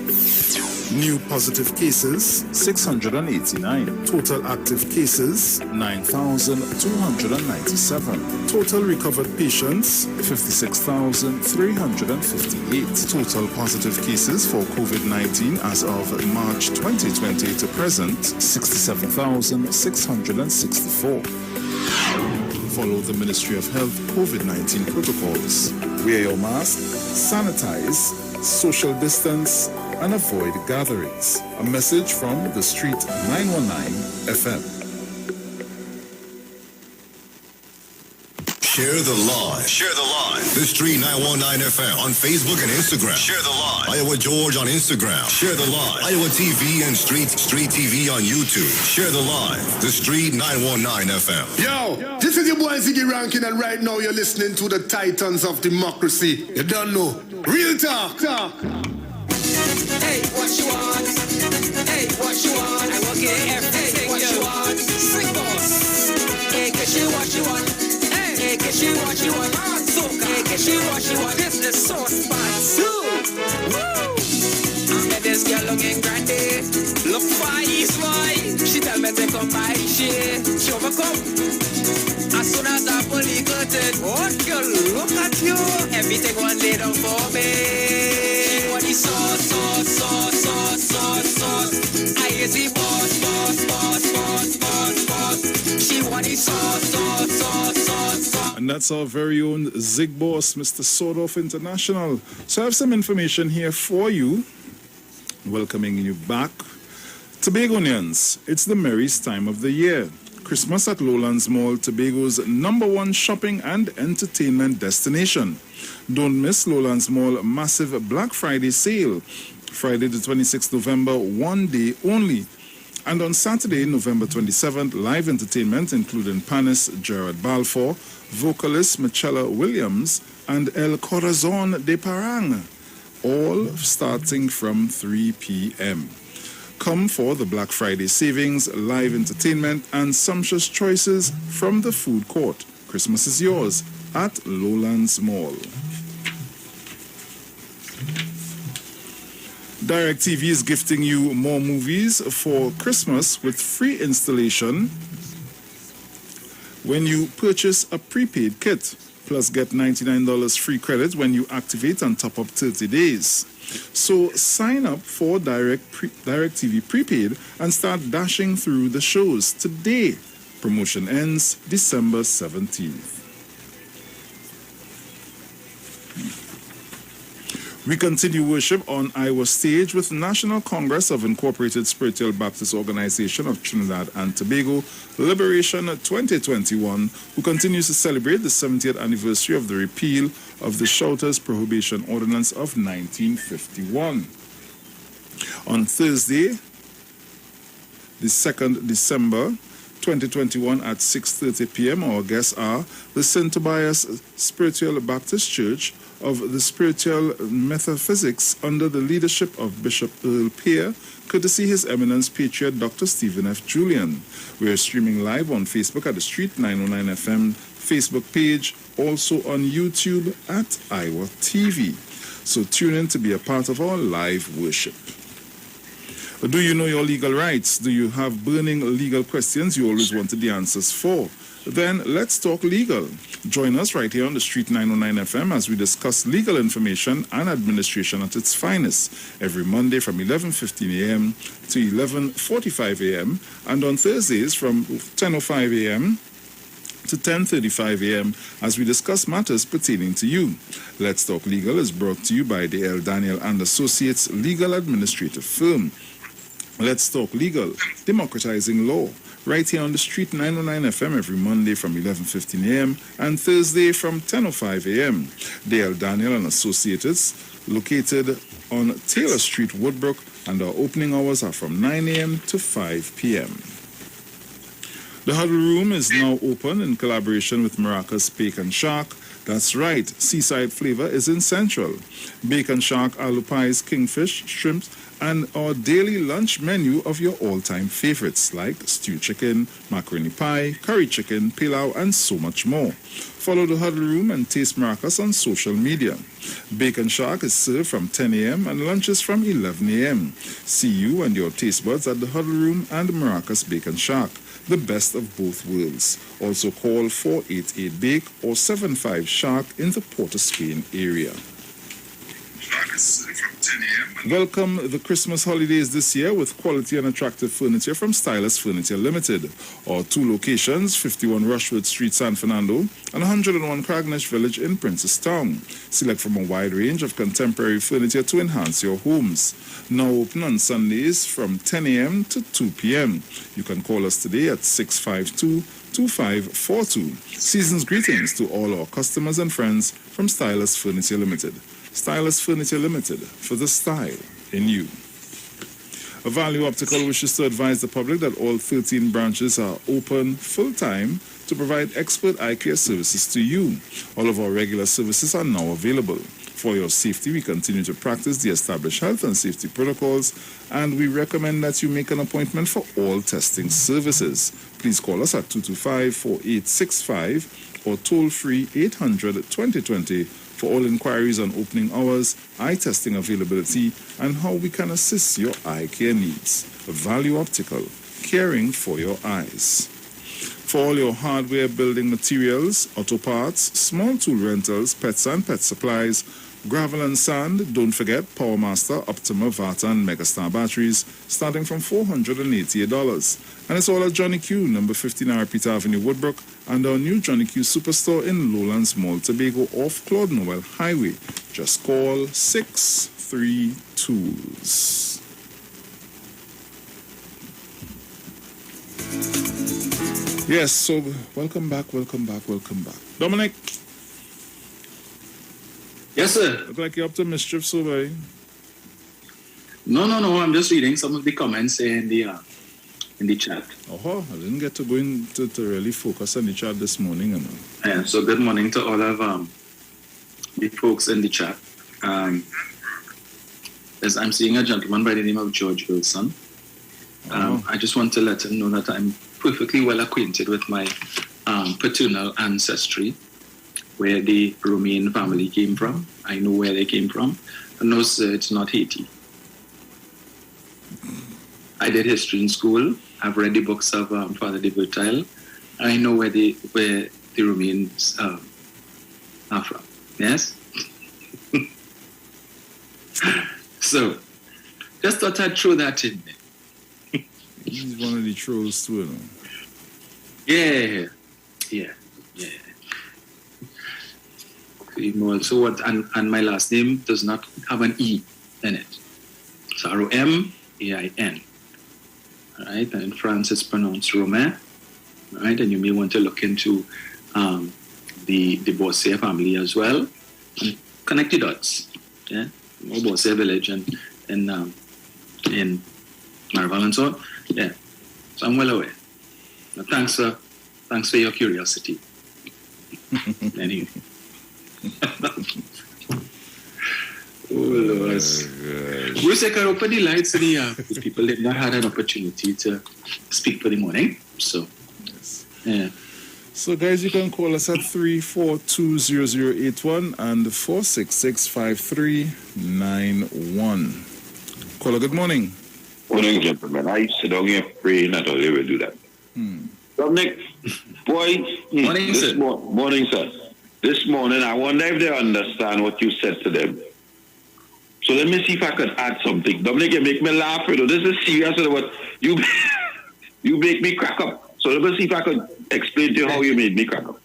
New positive cases, 689. Total active cases, 9,297. Total recovered patients, 56,358. Total positive cases for COVID-19 as of March 2020 to present, 67,664. Follow the Ministry of Health COVID-19 protocols. Wear your mask, sanitize, social distance, and avoid gatherings. A message from the Street 919 FM. Share the live. Share the live. The Street 919 FM on Facebook and Instagram. Share the live. Iowa George on Instagram. Share the live. Iowa TV and Street TV on YouTube. Share the live. The Street 919 FM. Yo, this is your boy Ziggy Rankin, and right now you're listening to the Titans of Democracy. You don't know. Real talk. Hey, what you want? Hey, what you want? I will get everything what you want. Sing boss. Hey, get you what you want. Hey, get you what you want. Hey, get you what you want. This is Sauce Part 2. Woo! I met this girl looking grandy. Look fine, boy. She tell me to come by. She overcome. As soon as I fully curtain, what girl, look at you. Everything one laid down for me. She want the sauce. I is the boss. She want the sauce. And that's our very own Zig Boss, Mr. Sawed-Off International. So I have some information here for you. Welcoming you back. Tobagonians, it's the merriest time of the year. Christmas at Lowlands Mall, Tobago's #1 shopping and entertainment destination. Don't miss Lowlands Mall massive Black Friday sale. Friday the 26th November, one day only. And on Saturday, November 27th, live entertainment including panelist Gerard Balfour, vocalist Michela Williams, and El Corazon de Parang, all starting from 3 p.m. Come for the Black Friday savings, live entertainment, and sumptuous choices from the food court. Christmas is yours at Lowlands Mall. DirecTV is gifting you more movies for Christmas with free installation when you purchase a prepaid kit. Plus get $99 free credit when you activate and top up 30 days. So sign up for DirecTV prepaid and start dashing through the shows today. Promotion ends December 17th. We continue worship on IWER stage with National Congress of Incorporated Spiritual Baptist Organization of Trinidad and Tobago, Liberation 2021, who continues to celebrate the 70th anniversary of the repeal of the Shouters Prohibition Ordinance of 1951. On Thursday, the 2nd December 2021 at 6:30 p.m. Our guests are the St. Tobias Spiritual Baptist Church of the Spiritual Metaphysics under the leadership of Bishop Earl Peer, courtesy His Eminence Patriot Dr. Stephen F. Julian. We are streaming live on Facebook at the Street 909 FM Facebook page, also on YouTube at IWER TV. So tune in to be a part of our live worship. Do you know your legal rights? Do you have burning legal questions you always wanted the answers for? Then let's talk legal. Join us right here on the Street 909 FM as we discuss legal information and administration at its finest every Monday from 11:15 a.m. to 11:45 a.m. and on Thursdays from 10:05 a.m. to 10:35 a.m. as we discuss matters pertaining to you. Let's Talk Legal is brought to you by the L. Daniel and Associates Legal Administrative Firm. Let's Talk Legal, democratizing law, right here on the Street 909 FM every Monday from 11:15 a.m. and Thursday from 10:05 a.m. Dale Daniel and Associates, located on Taylor Street, Woodbrook, and our opening hours are from 9 a.m. to 5 p.m. The Huddle Room is now open in collaboration with Maracas Bacon Shark. That's right, seaside flavor is in Central. Bacon Shark, alu pies, kingfish, shrimps, and our daily lunch menu of your all-time favorites like stew chicken, macaroni pie, curry chicken, pilau, and so much more. Follow the Huddle Room and Taste Maracas on social media. Bacon Shark is served from 10 a.m. and lunches from 11 a.m. See you and your taste buds at the Huddle Room and Maracas Bacon Shark, the best of both worlds. Also call 488-BAKE or 75-SHARK in the Port of Spain area. Welcome the Christmas holidays this year with quality and attractive furniture from Stylus Furniture Limited. Our 2 locations, 51 Rushwood Street, San Fernando, and 101 Cragnish Village in Princestown. Select from a wide range of contemporary furniture to enhance your homes. Now open on Sundays from 10 a.m. to 2 p.m. You can call us today at 652-2542. Season's greetings to all our customers and friends from Stylus Furniture Limited. Stylus Furniture Limited, for the style in you. Value Optical wishes to advise the public that all 13 branches are open full-time to provide expert eye care services to you. All of our regular services are now available. For your safety, we continue to practice the established health and safety protocols, and we recommend that you make an appointment for all testing services. Please call us at 225-4865 or toll-free 800-2020 for all inquiries on opening hours, eye testing availability, and how we can assist your eye care needs. Value Optical, caring for your eyes. For all your hardware, building materials, auto parts, small tool rentals, pets and pet supplies, gravel and sand, don't forget PowerMaster, Optima, Vata, and Megastar batteries, starting from $488. And it's all at Johnny Q, number 15 Arpita Avenue, Woodbrook, and our new Johnny Q Superstore in Lowlands Mall, Tobago, off Claude Noel Highway. Just call 632s. Yes, so welcome back. Dominic. Yes, sir. Look like you're up to mischief, so boy. No. I'm just reading some of the comments in the chat. Oh, I didn't get to go into to really focus on the chat this morning, you know. Yeah, so good morning to all of the folks in the chat. As I'm seeing a gentleman by the name of George Wilson. I just want to let him know that I'm perfectly well acquainted with my paternal ancestry, where the Romanian family came from. I know where they came from. And no, sir, it's not Haiti. I did history in school. I've read the books of Father de Bertile. I know where the Romanians are from. Yes? So, just thought I'd throw that in there. He's one of the trolls too, you know. Yeah. So what? And my last name does not have an E in it. It's Romain. All right, and in France it's pronounced Romain. All right, and you may want to look into the Bossier family as well, and connect the dots. Yeah, Bossier village and in Marval and so on. Yeah, so I'm well aware. Now, thanks for your curiosity. Anyway. Oh, Lord. Bruce, I can open the lights in here. People did not have an opportunity to speak for the morning. So, yes. Yeah. So, guys, you can call us at 3420081 and 4665391. Caller, good morning. Morning, gentlemen. I sit down here praying that I'll ever do that. Dominic, boy, morning, sir. Morning, sir. This morning, I wonder if they understand what you said to them. So let me see if I could add something. Dominic, you make me laugh. You know, this is serious, but you make me crack up. So let me see if I could explain to you how you made me crack up.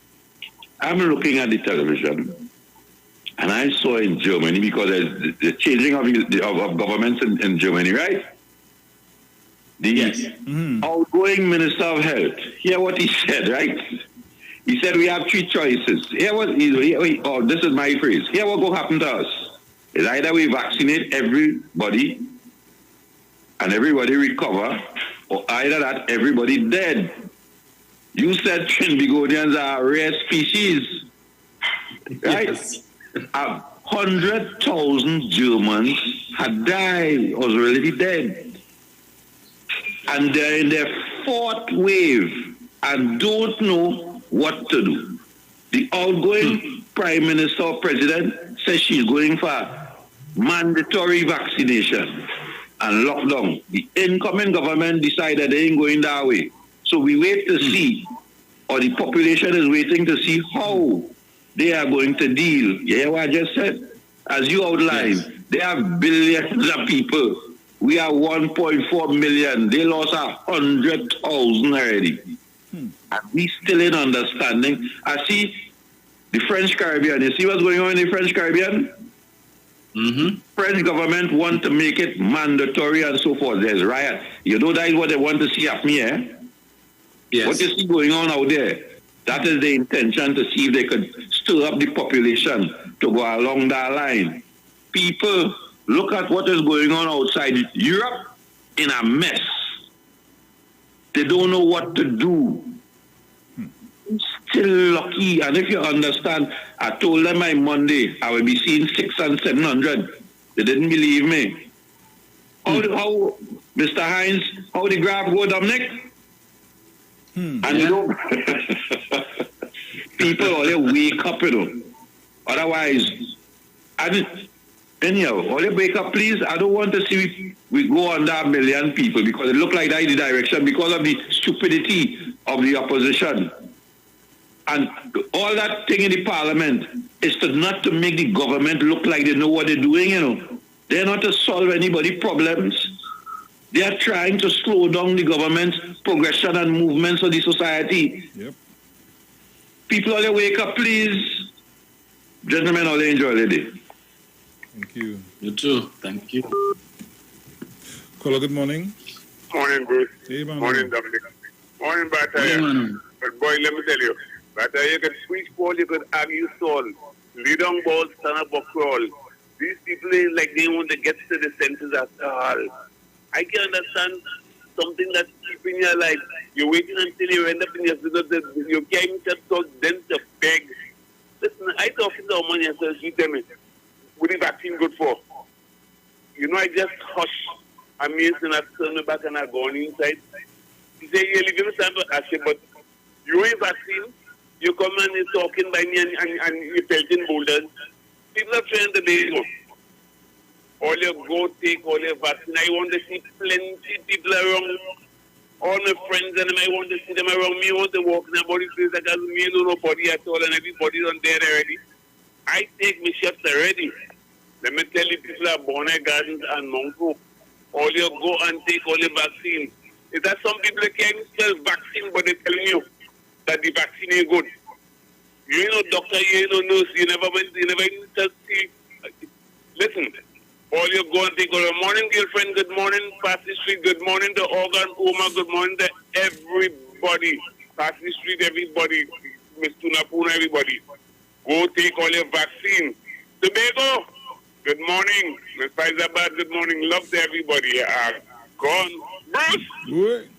I'm looking at the television, and I saw in Germany, because there's the changing of governments in Germany, right? The outgoing Minister of Health, hear what he said, right? He said we have 3 choices. This is my phrase. Here what will happen to us is either we vaccinate everybody and everybody recover, or either that everybody dead. You said twin begonias are a rare species, right? 100,000 Germans had died, was already dead. And they're in their fourth wave and don't know what to do. The outgoing Prime Minister or President says she's going for mandatory vaccination and lockdown. The incoming government decided they ain't going that way. So we wait to see, or the population is waiting to see how they are going to deal. You hear what I just said? As you outlined, there are billions of people. We are 1.4 million. They lost 100,000 already. And we still in understanding. I see the French Caribbean. You see what's going on in the French Caribbean? French government want to make it mandatory and so forth. There's riot. You know that is what they want to see happen here? Yes. What you see going on out there, that is the intention, to see if they could stir up the population to go along that line. People, look at what is going on outside Europe in a mess. They don't know what to do. Still lucky. And if you understand, I told them on Monday I will be seeing 600 and 700. They didn't believe me. How, Mr. Hines, how the graph go, Dominic? And you know, people only wake up, you know. Otherwise, anyhow, only wake up, please. I don't want to see we go under 1 million people, because it look like that in the direction because of the stupidity of the opposition. And all that thing in the parliament is not to make the government look like they know what they're doing, you know. They're not to solve anybody's problems. They are trying to slow down the government's progression and movements of the society. Yep. People, all wake up, please. Gentlemen, all enjoy the day. Thank you. You too. Thank you. Caller, good morning. Morning, Bruce. Hey, man. Morning, Dominic. Morning, Bataya. Morning. But boy, let me tell you. Bataya, you can switch ball, you can argue stall. Lead on ball, stand up or crawl. These people is like they want to get to the senses at all. I can understand something that's keeping you alive. You're waiting until you end up in your you can't even talk, then to beg. Listen, I talk to the woman and says, you tell me, what is vaccine good for? You know, I just hush. I'm using that turn me back and I go on inside. He said, you're living with time, I said, but you ain't vaccine. You come and you're talking by me and you're pelting boulders. People are trying to lay go. All you go take all your vaccine. I want to see plenty people around. All my friends and them, I want to see them around me. I want to walk in a body place that doesn't mean nobody at all and everybody's on there already. I take my shots already. Let me tell you, people are born at Gardens and Mount Hope. All you go and take all your vaccine. Is that some people can't sell vaccine, but they're telling you that the vaccine is good. You ain't no doctor, you ain't no nurse, you never even just see. Listen, all you go and take all your morning, girlfriend, good morning, Passy Street, good morning, the organ, Oma, good morning to everybody. Passy Street, everybody, Miss Tunapuna, everybody. Go take all your vaccine. Tobago, good morning. Miss Faizabad, good morning. Love to everybody. Gone. Bruce? Good.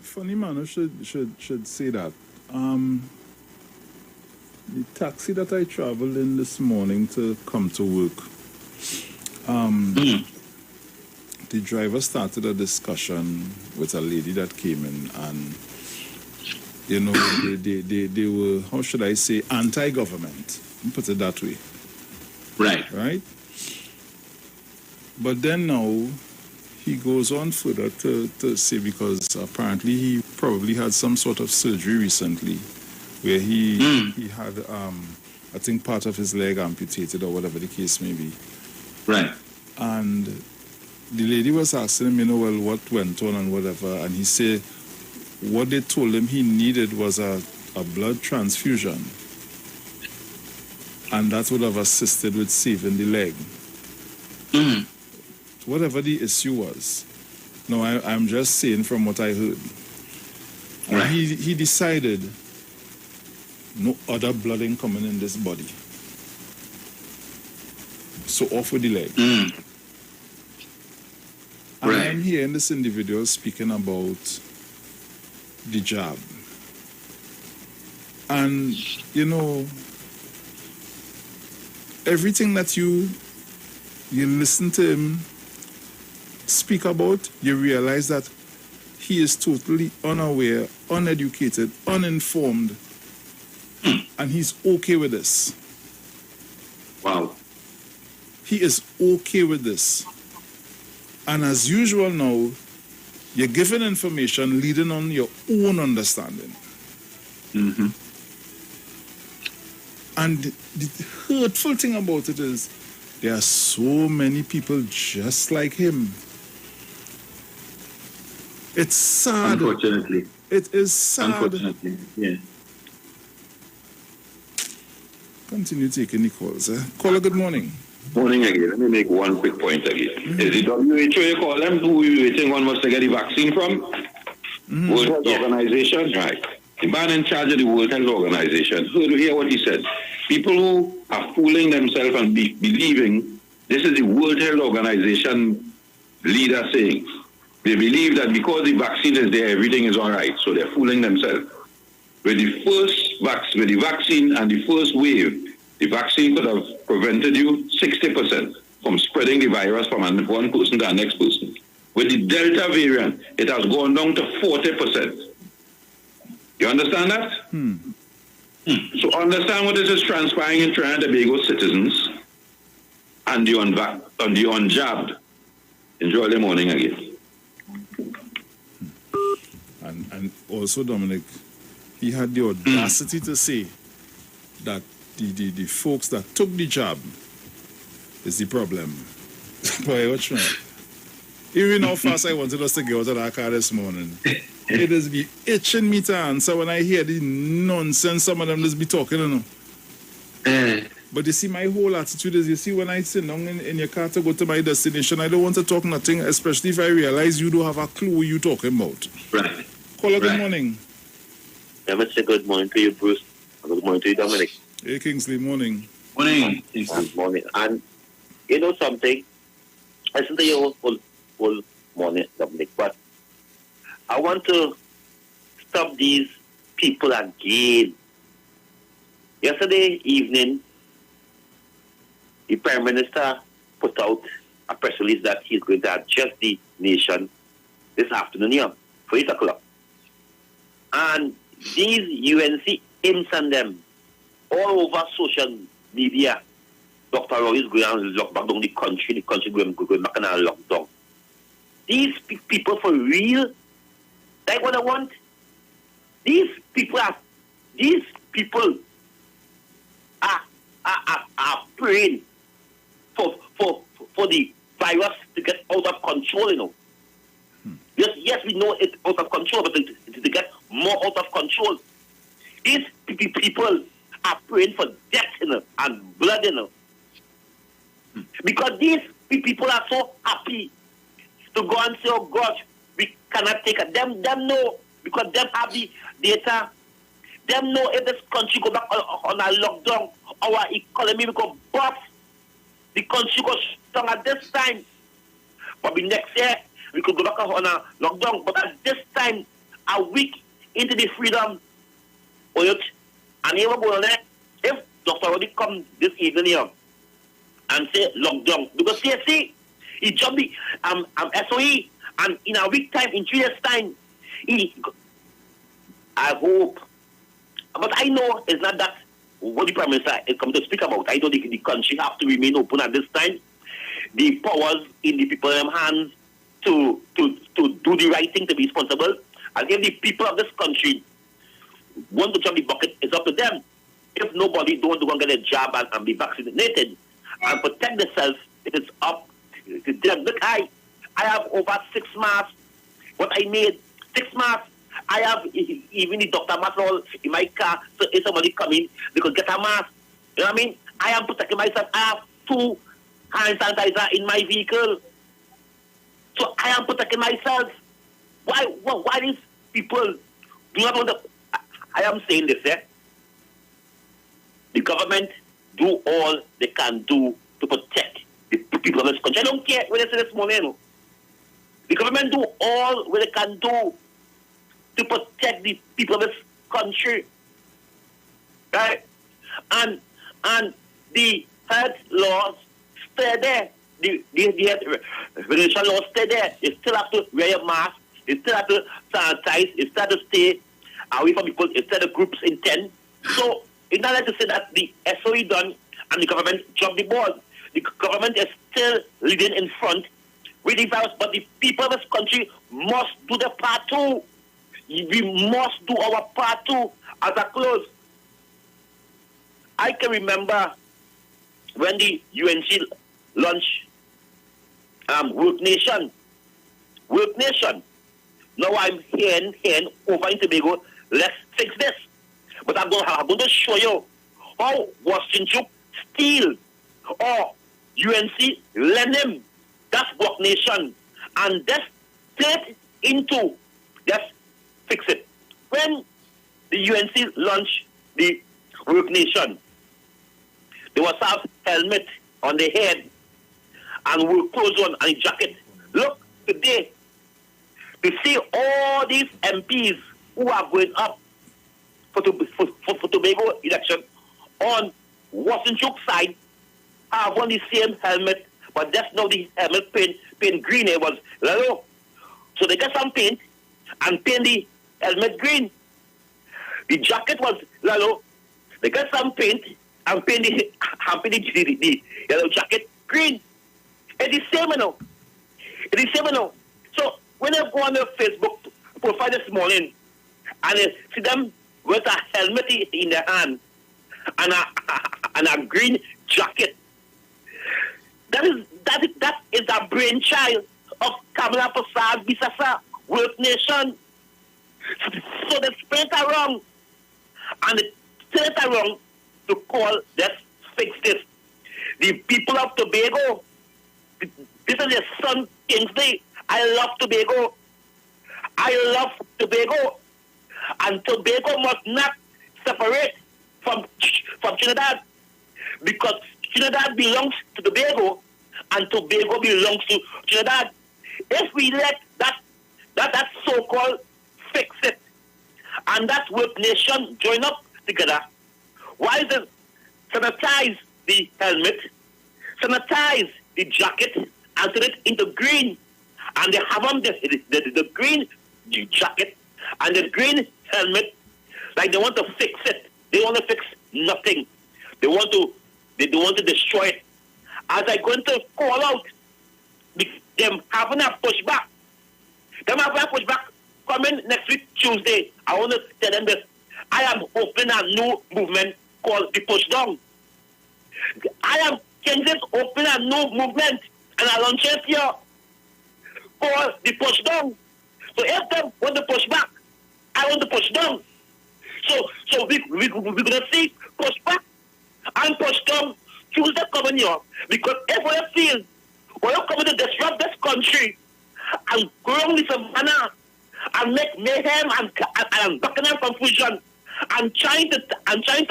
Funny man, I should say that. The taxi that I traveled in this morning to come to work, the driver started a discussion with a lady that came in, and you know, they were, how should I say, anti-government. Put it that way. Right? But then now, he goes on further to say, because apparently he probably had some sort of surgery recently, where he had, I think, part of his leg amputated or whatever the case may be. Right. And the lady was asking him, you know, well, what went on and whatever, and he said what they told him he needed was a blood transfusion, and that would have assisted with saving the leg. Whatever the issue was. No, I'm just saying from what I heard. Right. And he decided no other blood ain't coming in this body. So off with the leg. And I'm hearing this individual speaking about the jab. And, you know, everything that you you listen to him speak about, you realize that he is totally unaware, uneducated, uninformed, and he's okay with this. Wow. He is okay with this. And as usual now, you're given information leading on your own understanding. Mm-hmm. And the hurtful thing about it is there are so many people just like him. It's sad. Unfortunately. It is sad. Unfortunately, yeah. Continue taking the calls. Caller, good morning. Morning again. Let me make one quick point again. Is the WHO, you call them, who we waiting on was to get the vaccine from? World Health Organization? Right. The man in charge of the World Health Organization. Heard you hear what he said? People who are fooling themselves and believing this is the World Health Organization leader saying. They believe that because the vaccine is there, everything is all right. So they're fooling themselves. With the vaccine and the first wave, the vaccine could have prevented you 60% from spreading the virus from one person to the next person. With the Delta variant, it has gone down to 40%. You understand that? So understand what this is transpiring in Trinidad and Tobago citizens and the unjabbed. Enjoy the morning again. And also, Dominic, he had the audacity to say that the folks that took the jab is the problem. Boy, what's wrong? Even how fast I wanted us to get out of that car this morning. It is be itching me to answer when I hear the nonsense some of them just be talking, you know. But you see, my whole attitude is, you see, when I sit down in your car to go to my destination, I don't want to talk nothing, especially if I realize you don't have a clue what you're talking about. Right. Caller, good morning. I must say good morning to you, Bruce. And good morning to you, Dominic. Hey, Kingsley, morning. Morning. Morning. And you know something? I listen to you whole morning, Dominic, but I want to stop these people again. Yesterday evening, the Prime Minister put out a press release that he's going to address the nation this afternoon here for 8 o'clock. And these UNC imps and them all over social media, Dr. Roy is going to lock back down the country going back in a lockdown. These people for real, that's what I want. These people are praying for the virus to get out of control, you know. Yes, we know it's out of control, but to get more out of control. These people are praying for death, you know, and blood, you know. Because these people are so happy to go and say, oh God, we cannot take it. Them know, because them have the data. Them know if this country go back on a lockdown, our economy will go bust. The country goes strong at this time. But next year, we could go back on a lockdown. But at this time, a week into the freedom, and here we're going there. If Dr. Roddy come this evening here and say lockdown, because see, he jumped the SOE, and in a week time, in 3 years' time, I hope. But I know it's not that what the Prime Minister is coming to speak about. I know the country have to remain open at this time. The powers in the people's hands to do the right thing, to be responsible. And if the people of this country want to jump the bucket, it's up to them. If nobody don't want to get a job and be vaccinated and protect themselves, it is up to them. Look, I have over 6 masks. What I made, 6 masks. I have even the doctor mask all in my car, so if somebody come in, they could get a mask. You know what I mean? I am protecting myself. I have 2 hand sanitizer in my vehicle. So I am protecting myself. Why these people do not want to... I am saying this, eh? The government do all they can do to protect the people of this country. I don't care what they say this morning. No? The government do all what they can do to protect the people of this country. Right? And the health laws stay there. the regulation law stay there. You still have to wear your mask. You still have to sanitize. You still have to stay away from people. You still have the groups in 10. So it's not like to say that the SOE done and the government dropped the ball. The government is still leading in front with the virus, but the people of this country must do the part too. We must do our part too. As I close, I can remember when the UNC launched Work Nation. Work Nation. Now I'm hearing over in Tobago, let's fix this. But I'm going to show you how Washington steal or UNC lend him. That's Work Nation. And that's straight into just fix it. When the UNC launched the Work Nation, they was have helmet on their head and work clothes on and a jacket. Look today, to see all these MPs who are going up for Tobago election on Washington side have on the same helmet, but that's now the helmet paint green. It was yellow. So they get some paint and paint the helmet green. The jacket was yellow. They get some paint and paint the yellow jacket green. It's the same, you know. It's the same, you know. So when I go on their Facebook profile this morning and I see them with a helmet in their hand and a green jacket, that is a brainchild of Kamala Prasad Bisasa, Work Nation. So they spent it wrong. And they spent it wrong to call this fix this. The people of Tobago, this is their son King's Day. I love Tobago. I love Tobago. And Tobago must not separate from Trinidad, because Trinidad belongs to Tobago and Tobago belongs to Trinidad. If we let that so-called fix it and that Work Nation join up together, why is it sanitize the helmet, sanitize the jacket and turn it into green, and they have on the green jacket and the green helmet like they want to fix it. They want to fix nothing. They want to destroy it. As I'm going to call out them having a pushback. Them having a pushback coming next week Tuesday. I want to tell them this. I am opening a new movement called the Push Down. I am Kansas opening a new movement and I launch it here called the Push Down. So if them want to push back, I want to push down. So we're going to see push back and push down Tuesday coming here. Because if we feel we're coming to disrupt this country and go on this savannah and make mayhem and bacchanal confusion and trying to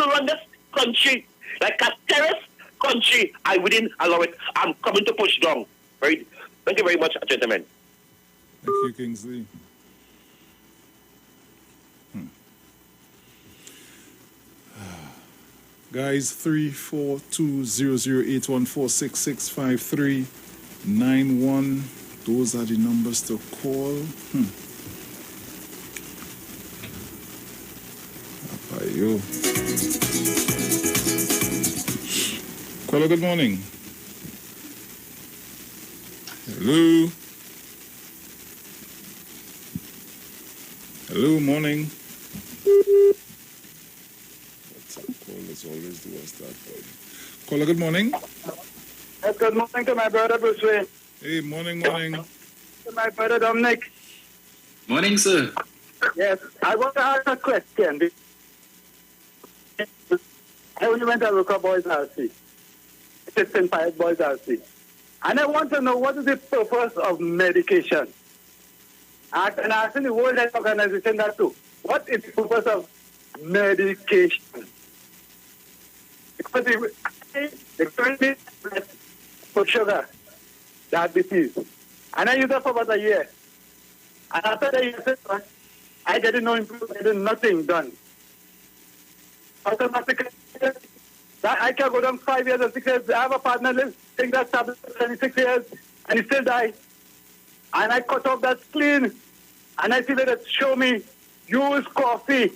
run this country like a terrorist country, I wouldn't allow it. I'm coming to push down. Right? Thank you very much, gentlemen. Thank you, Kingsley. Guys, 342-00814665391. Those are the numbers to call. Apayo. Caller, good morning. Hello. Hello, morning. Callers always do us that way. Caller, good morning. Yes, good morning to my brother Bruce Wayne. Hey, morning. To my brother Dominic. Morning, sir. Yes, I want to ask a question. I only went to look at Boys RC. 65 Boys RC. And I want to know what is the purpose of medication. And asking the World Health Organization that too. What is the purpose of medication? Because they currently for sugar, diabetes. And I used that for about a year. And after the year, I didn't know improvement, I did nothing done. Automatically, I can go down 5 years or 6 years. I have a partner live take that tablet 26 years, and he still died. And I cut off that spleen, and I see that it show me, use coffee.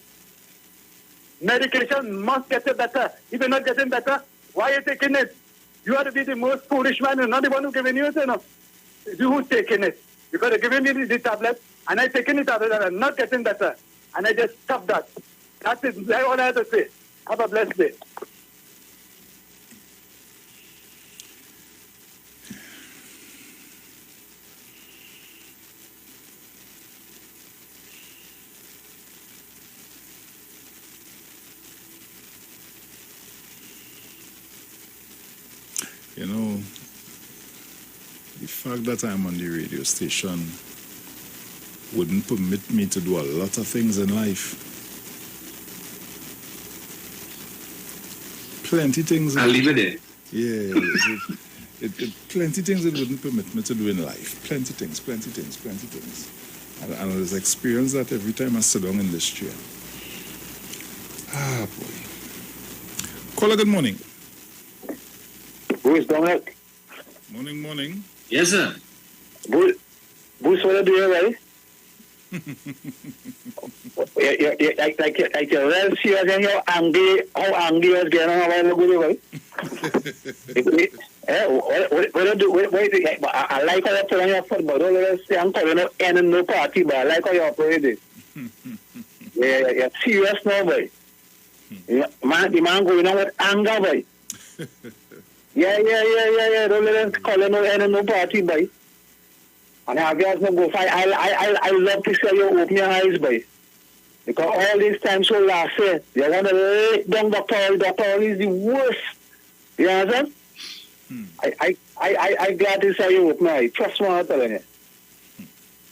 Medication must get you better. If you're not getting better, why are you taking it? You ought to be the most foolish man, and not the one who giving you it, you know. It's you who's taking it. Because they're giving me the tablet, and I'm taking the tablet, and I'm not getting better. And I just stop that. That's it. That's all I have to say. Have a blessed day. You know, the fact that I'm on the radio station wouldn't permit me to do a lot of things in life. Plenty things. I'll leave it there. Yeah, plenty things it wouldn't permit me to do in life. Plenty things. And I've experienced that every time I sit down in this chair. Ah, boy. Caller, good morning. Who is Dominic? Morning. Yes, sir. Bruce, what are you doing, right? Like you're well serious and how angry I was getting on a while ago, right? I like how you put on your foot, but all of us say I'm calling out any no party, but I like how you operate it. You're serious now, boy. The man going on with anger, boy. Yeah. Don't let us call him no party, boy. And I guess no go fight. I love to see you open your eyes, boy. Because all this time so last year, you want to lay down Dr. All is the worst. You understand? I glad to see you open your eyes. Trust me, I'm telling you.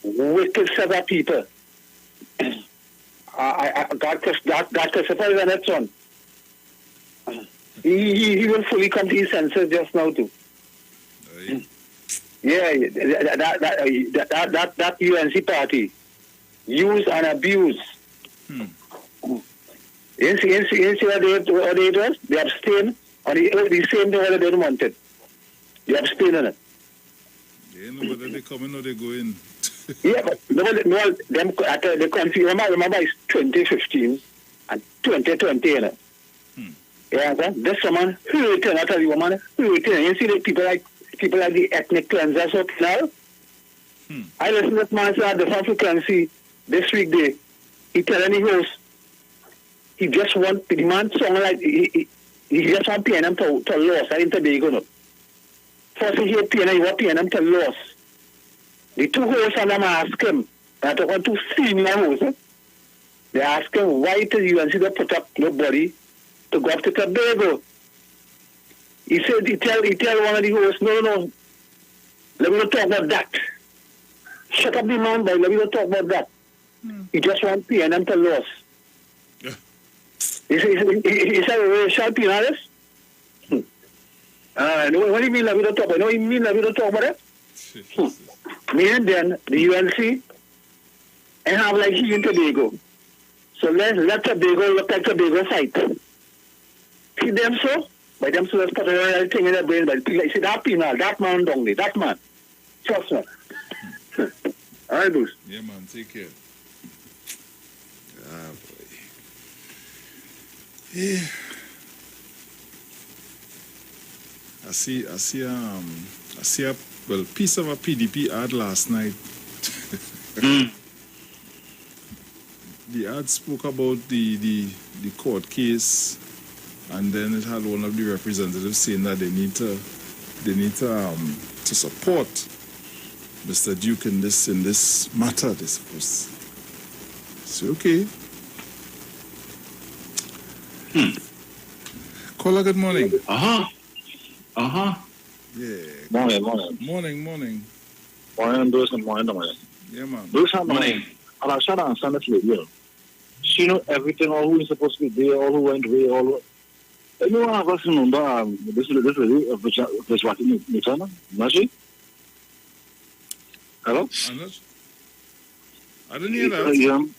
Wicked set of people. God Christopher is the next one. He will fully come to his senses just now too. Yeah, that UNC party, use and abuse. You see what they do? They abstain on the same thing what they didn't want it. They abstain on it. You know whether they come in or they go in. Yeah, but them at the country. Remember, it's 2015 and 2020, you know. Yeah, this someone hurting. I tell you, man, hurting. You see the people like the ethnic cleansers up now. I listen to this man say at the frequency this weekday. He telling the host he just want the man song like he just want PNM to loss. I didn't they go. First he hear PNM, he want PNM to loss. The two hosts and them ask him. I don't want to see me hosts. They ask him why does UNC they put up nobody to go up to Tobago. He said, he tell one of the hosts, no, let me not talk about that. Shut up the man, boy, let me not talk about that. He just want PNM to lose. Yeah. He said, racial penalist? What do you mean let me not talk about it? No, you mean let me not talk about it? Me and then, the UNC, and have like he in Tobago. So let Tobago look like Tobago fight. See them so? By them so let's put everything in their brain. But see that penal, that man down there, that man. Trust me. All right, Bruce. Yeah, man. Take care. Ah, boy. Yeah. I see a piece of a PDP ad last night. The ad spoke about the court case, and then it had one of the representatives saying that they need to support Mr. Duke in this matter. This was so okay. Caller, good morning. Yeah. Morning. Morning, Bruce, and morning. Yeah, man. Bruce, morning. And I should understand that you. She know everything, all who is supposed to be there, all who went away, all who... You know, I've got to remember, this is what you know, not she? Hello? I didn't hear that.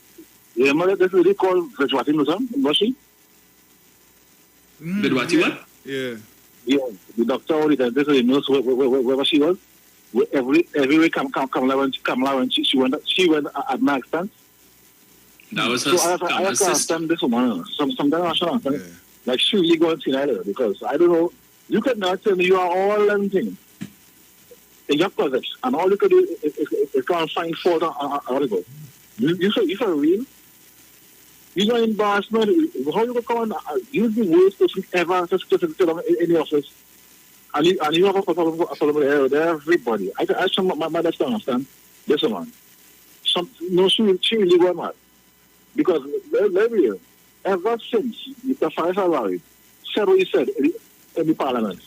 Yeah, mother, this lady called Vishwati Nutan, was she? Did what you want? Yeah. the doctor or the nurse, wherever she was, every week Kamala when she went at my expense. That was her. So I have to understand this woman. Sometimes I should understand. Like she really going to either because I don't know. You could not tell me you are all them things in your closet, and all you could do is can't find fault on article. You say real. You know embarrassment. How you go come on? You're the worst person ever to sit in the office. And you have a problem with everybody. I should my mother still understand this one. She really going mad. Because let me hear, ever since the Faisal Salari said what he said in the parliament,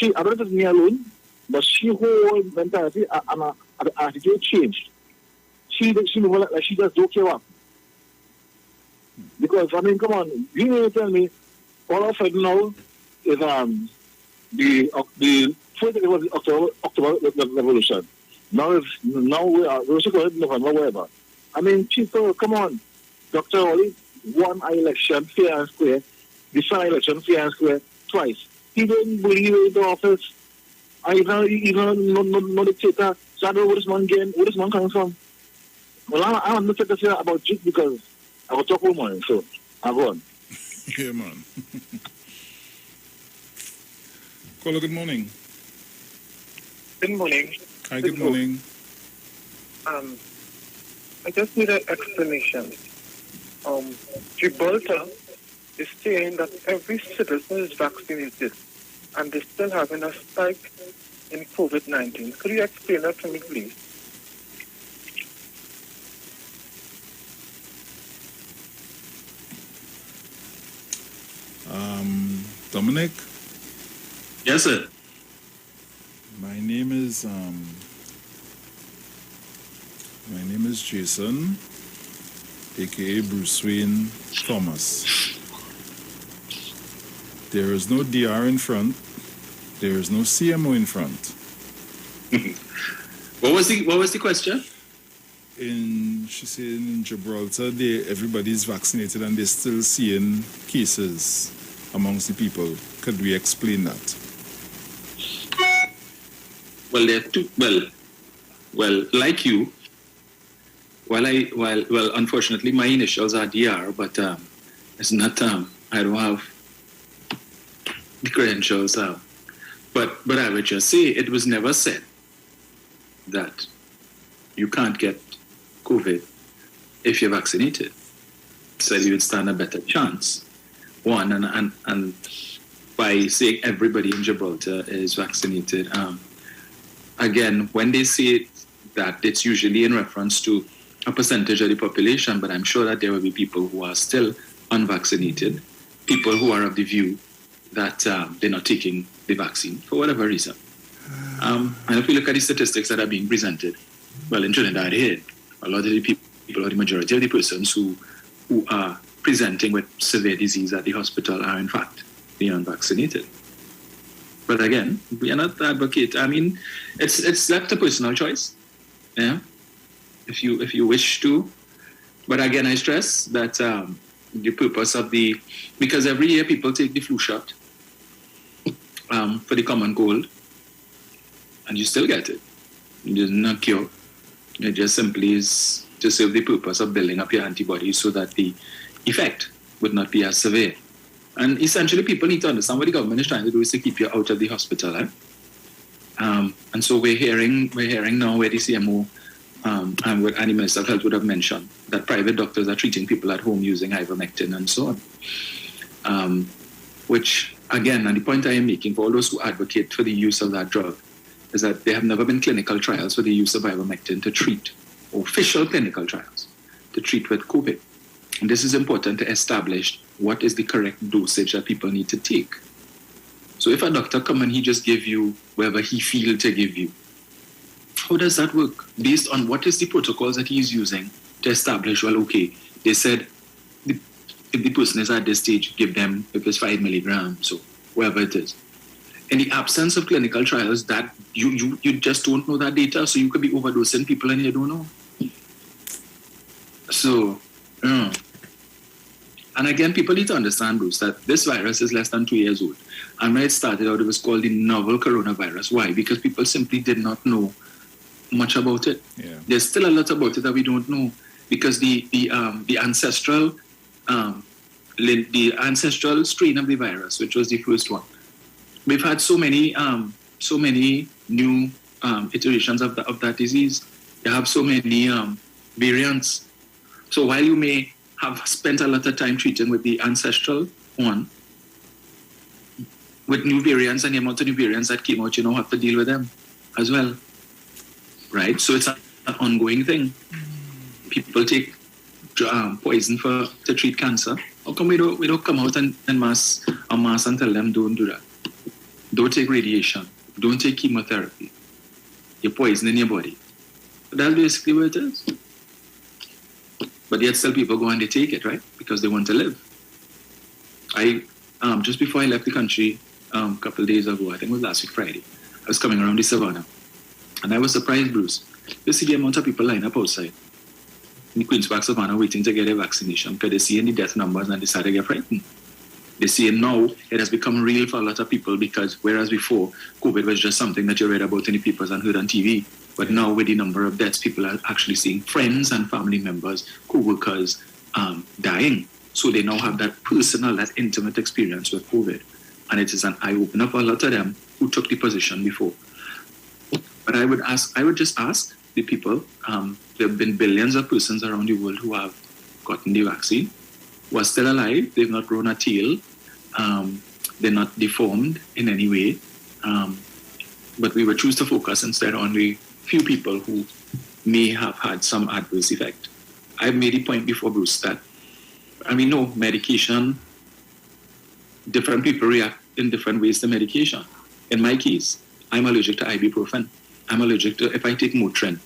I don't know if it's me alone, but she whole mentality and the attitude changed. She moved like she just don't care what. Because, I mean, come on, you need to tell me, all of a sudden now is the first it was October Revolution. Now we're still going to November, whatever. I mean, people, come on. Dr. Oli won an election fair and square, the second election fair and square twice. He didn't believe in the office. Even no dictator. So I don't know where this man comes from. Well, I'm not to say about it because I will talk more, so I'll go on. Yeah, man. Caller, good morning. Good morning. Hi, good morning. I just need an explanation. Gibraltar is saying that every citizen is vaccinated and they're still having a spike in COVID-19. Could you explain that to me, please? Dominic? Yes, sir. My name is Jason, aka Bruce Wayne Thomas. There is no DR in front. There is no CMO in front. What was the question? She said in Gibraltar, everybody's vaccinated and they're still seeing cases amongst the people. Could we explain that? Well, there are two. Well, like you. Well, unfortunately, my initials are DR, but it's not. I don't have the credentials. But I would just say it was never said that you can't get COVID if you're vaccinated. It said you would stand a better chance. One, and by saying everybody in Gibraltar is vaccinated. Again, when they say that, it's usually in reference to a percentage of the population, but I'm sure that there will be people who are still unvaccinated, people who are of the view that they're not taking the vaccine for whatever reason. And if we look at the statistics that are being presented, well, in Trinidad here, a lot of the people, or the majority of the persons who are presenting with severe disease at the hospital are in fact the unvaccinated. But again, we are not advocate. I mean, it's left a personal choice. Yeah, if you wish to. But again, I stress that the purpose of because every year people take the flu shot for the common cold, and you still get it. There's no cure. It just simply is to serve the purpose of building up your antibodies so that the effect would not be as severe. And essentially, people need to understand what the government is trying to do is to keep you out of the hospital. And so we're hearing now where the CMO and what the Minister of Health would have mentioned that private doctors are treating people at home using ivermectin and so on. Which, again, and the point I am making for all those who advocate for the use of that drug is that there have never been clinical trials for the use of ivermectin to treat, official clinical trials, to treat with COVID. And this is important to establish what is the correct dosage that people need to take. So if a doctor come and he just give you whatever he feel to give you, how does that work? Based on what is the protocols that he's using to establish, well, okay, they said if the person is at this stage, give them, if it's 5 milligrams, so whatever it is. In the absence of clinical trials, that you just don't know that data, so you could be overdosing people and you don't know. So, And again, people need to understand, Bruce, that this virus is less than 2 years old. And when it started out, it was called the novel coronavirus. Why? Because people simply did not know much about it. Yeah. There's still a lot about it that we don't know, because the ancestral strain of the virus, which was the first one, we've had so many new iterations of that disease. You have so many variants. So while you may have spent a lot of time treating with the ancestral one, with new variants and the amount of new variants that came out, you have to deal with them as well, right? So it's an ongoing thing. People take poison to treat cancer. How come we don't come out and mass and tell them don't do that? Don't take radiation. Don't take chemotherapy. You're poisoning your body. That's basically what it is. But yet still people go and they take it, right? Because they want to live. I just before I left the country a couple of days ago, I think it was last week Friday, I was coming around the savannah. And I was surprised, Bruce. You see the amount of people lined up outside in the Queen's Park Savannah waiting to get their vaccination because they see the death numbers and they start to get frightened. They see now it has become real for a lot of people, because whereas before, COVID was just something that you read about in the papers and heard on TV. But now with the number of deaths, people are actually seeing friends and family members, co-workers dying. So they now have that personal, that intimate experience with COVID. And it is an eye-opener for a lot of them who took the position before. But I would just ask the people, there have been billions of persons around the world who have gotten the vaccine, who are still alive, they've not grown a tail, they're not deformed in any way. But we would choose to focus instead on the few people who may have had some adverse effect. I've made the point before, Bruce, that, no, medication, different people react in different ways to medication. In my case, I'm allergic to ibuprofen. I'm allergic to, if I take Motrin,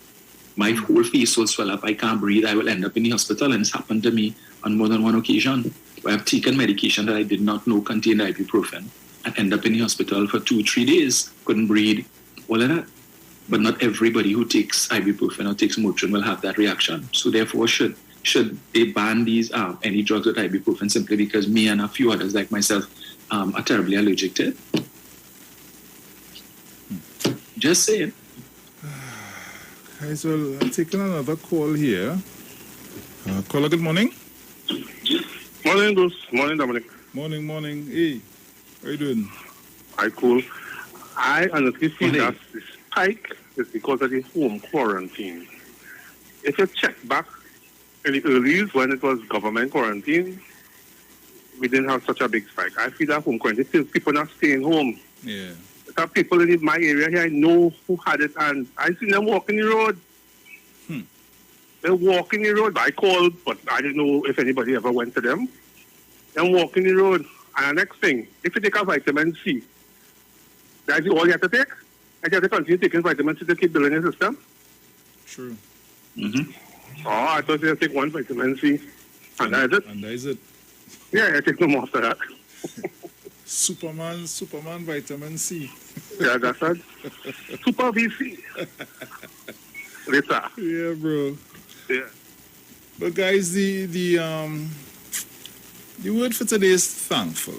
my whole face will swell up, I can't breathe, I will end up in the hospital, and it's happened to me on more than one occasion, where I've taken medication that I did not know contained ibuprofen and end up in the hospital for 2-3 days, couldn't breathe, all of that. But not everybody who takes ibuprofen or takes Motrin will have that reaction. So therefore, should they ban these any drugs with ibuprofen simply because me and a few others like myself are terribly allergic to it? Just saying. Guys, well, I'm taking another call here. Caller, good morning. Morning, Bruce. Morning, Dominic. Morning. Hey, how you doing? I cool. I honestly feel that the spike is because of the home quarantine. If you check back in the earlies when it was government quarantine, we didn't have such a big spike. I feel that home quarantine, people not staying home. Yeah. There are people in my area here I know who had it, and I seen them walking the road. They're walking the road. I called, but I didn't know if anybody ever went to them. They're walking the road. And the next thing, if you take a vitamin C, that's all you have to take? And you have to continue taking vitamin C to keep building your system? True. Mm-hmm. Oh, I thought you had to take one vitamin C. And that is it? Yeah, I take no more after that. Superman vitamin C. Yeah, that's it. Super VC. Later. Yeah, bro. Yeah. But guys, the word for today is thankful.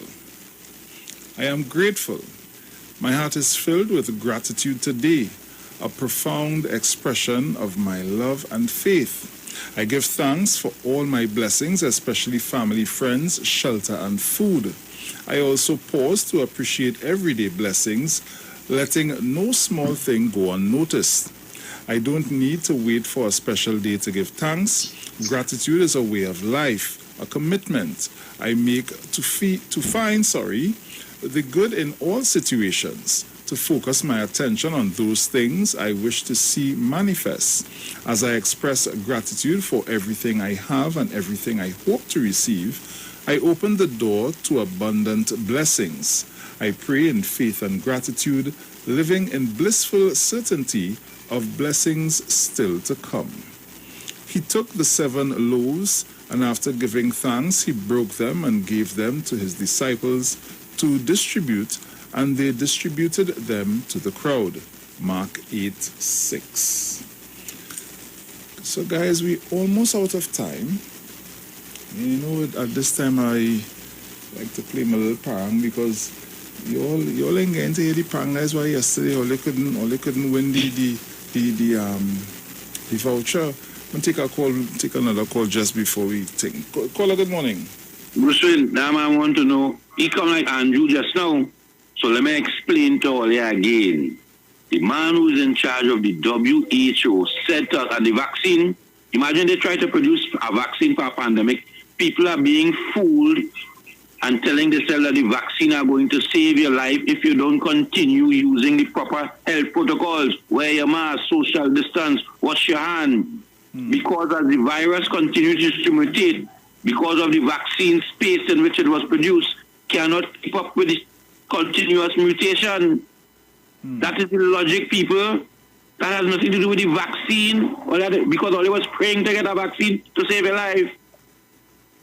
I am grateful. My heart is filled with gratitude today, a profound expression of my love and faith. I give thanks for all my blessings, especially family, friends, shelter, and food. I also pause to appreciate everyday blessings, letting no small thing go unnoticed. I don't need to wait for a special day to give thanks. Gratitude is a way of life, a commitment I make to find the good in all situations, to focus my attention on those things I wish to see manifest. As I express gratitude for everything I have and everything I hope to receive, I open the door to abundant blessings. I pray in faith and gratitude, living in blissful certainty of blessings still to come. He took the 7 loaves, and after giving thanks, he broke them and gave them to his disciples to distribute, and they distributed them to the crowd. Mark 8:6. So guys, we're almost out of time. You know, at this time I like to play my little parang because you all ain't getting to hear the parang. That's why yesterday all they couldn't win the voucher. I'm take another call just before we take. Caller, good morning. Bruce Wayne, that man want to know. He come like Andrew just now. So let me explain to all you again. The man who's in charge of the WHO said to us at the vaccine, imagine they try to produce a vaccine for a pandemic. People are being fooled and telling themselves that the vaccine are going to save your life if you don't continue using the proper health protocols. Wear your mask, social distance, wash your hand. Because as the virus continues to mutate, because of the vaccine space in which it was produced, cannot keep up with the continuous mutation. That is the logic, people. That has nothing to do with the vaccine, because all they was praying to get a vaccine to save your life.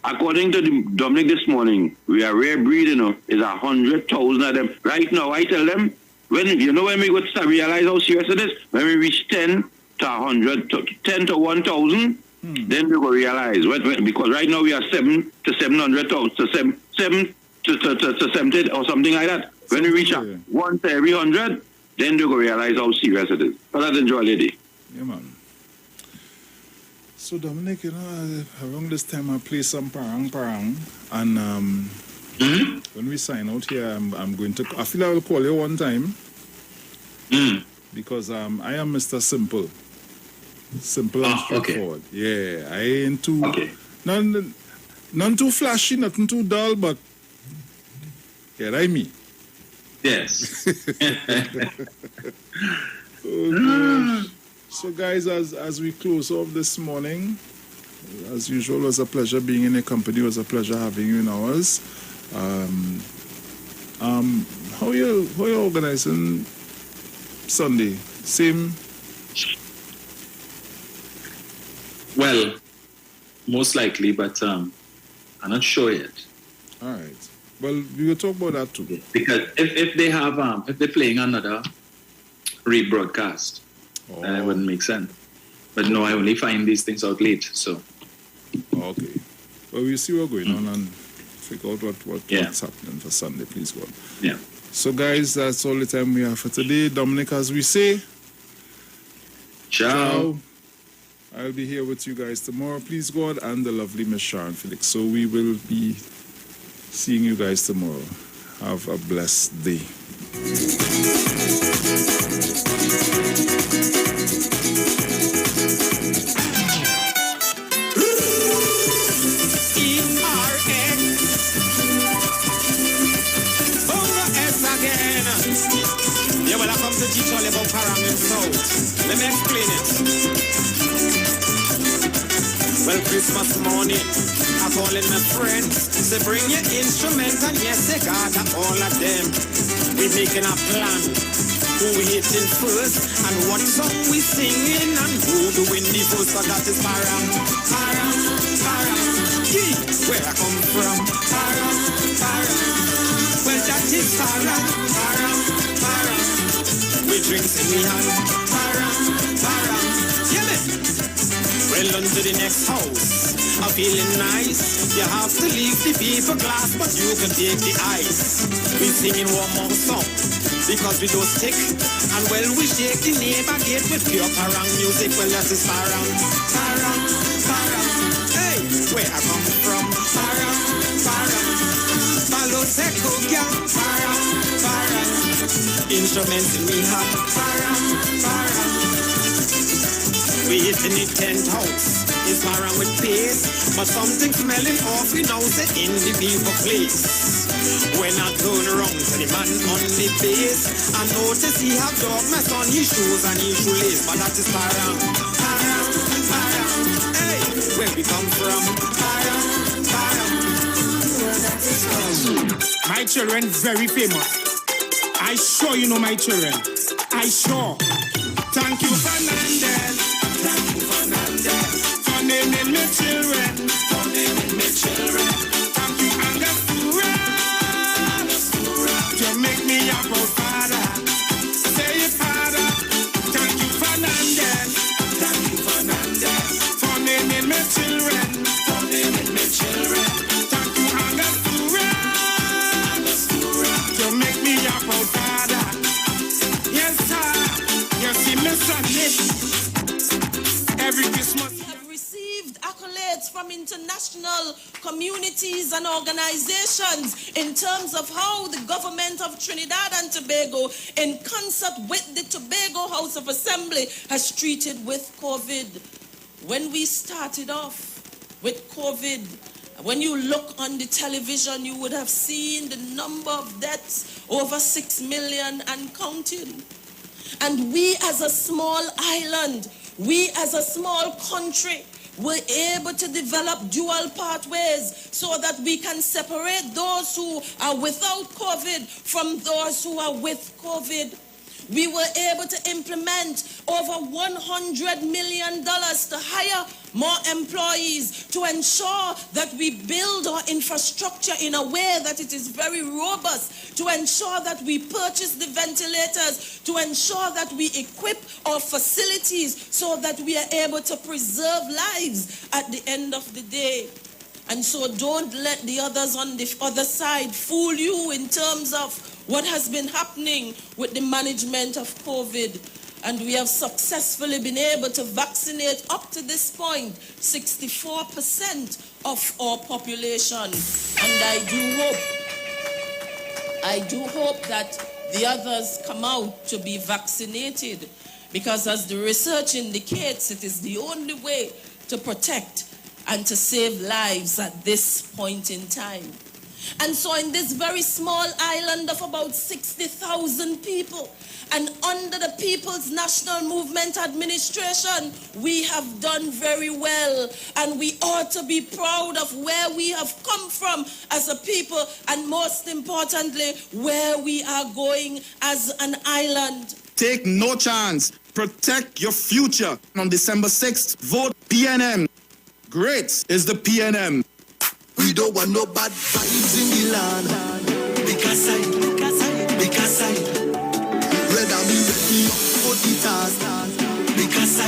According to Dominic this morning, we are rare breed, is 100,000 of them. Right now, I tell them, when we go to realize how serious it is, when we reach 10 to 100, 10 to 1,000, then we will realize. Because right now we are 7 to 700,000, to 7 to 70 or something like that. When we reach 1 to every 100, then we will realize how serious it is. But that's enjoy, lady. Yeah, man. So Dominic, around this time I play some parang, and when we sign out here, I'm going to. I feel I will call you one time. Because I am Mr. Simple. Simple and straightforward. Okay. Yeah, I ain't too none too flashy, nothing too dull, but yeah, I mean. Yes. So guys, as we close off this morning, as usual, it was a pleasure being in your company. It was a pleasure having you in ours. How you organizing Sunday? Same. Well, most likely, but I'm not sure yet. All right. Well, we will talk about that too. Because if they have if they're playing another rebroadcast, then it wouldn't make sense. But no, I only find these things out late. So. Okay. Well, we'll see what's going on and figure out what's happening for Sunday. Please God. Yeah. So guys, that's all the time we have for today. Dominic, as we say, ciao. I'll be here with you guys tomorrow, please God, and the lovely Miss Sharon Felix. So we will be seeing you guys tomorrow. Have a blessed day. Yeah, well, I come to teach all about Paramount South. Let me explain it. Well, Christmas morning, I call in my friends. Say, bring your instrument, and yes, they got all of them. We making a plan. Who we hitting first, and what song we singing, and who doing the first, so that is Param. Yeah, where I come from. Param. Well, that is Param. We drinks in the hand. Param. Yeah, man. Well, on to the next house. I'm feeling nice. You have to leave the paper glass, but you can take the ice. We singing one more song because we don't stick. And well, we shake the neighbor gate with pure parang music. Well, that is parang. Hey, where I come from. Parang. Palo seco, girl. Parang. Instruments in me heart. Parang. We hitting it 10th house. It's parang with bass, but something smelling off, we know say in the people place. When I turn around to the man on the bass, I notice he have dog mess on his shoes and his shoelace, but that is parang. Hey, where we come from? Parang. My children very famous. I sure you know my children. I sure. Thank you, Fernandez. For naming me children. Thank you, Angostura. You make me a proud father. Say it, father. Thank you, Fernandez. For naming me children. every Christmas. Have received accolades from international communities and organizations in terms of how the government of Trinidad and Tobago, in concert with the Tobago House of Assembly, has treated with COVID. When we started off with COVID, when you look on the television, you would have seen the number of deaths, over 6 million and counting. And we as a small island, we as a small country, were able to develop dual pathways so that we can separate those who are without COVID from those who are with COVID. We were able to implement over $100 million to hire more employees, to ensure that we build our infrastructure in a way that it is very robust, to ensure that we purchase the ventilators, to ensure that we equip our facilities so that we are able to preserve lives at the end of the day. And so don't let the others on the other side fool you in terms of what has been happening with the management of COVID. And we have successfully been able to vaccinate up to this point 64% of our population. And I do hope that the others come out to be vaccinated, because as the research indicates, it is the only way to protect and to save lives at this point in time. And so in this very small island of about 60,000 people, and under the People's National Movement Administration, we have done very well. And we ought to be proud of where we have come from as a people, and most importantly, where we are going as an island. Take no chance. Protect your future. On December 6th, vote PNM. Great is the PNM. We don't want no bad vibes in the land. Because I rather be ready up for the task. Because I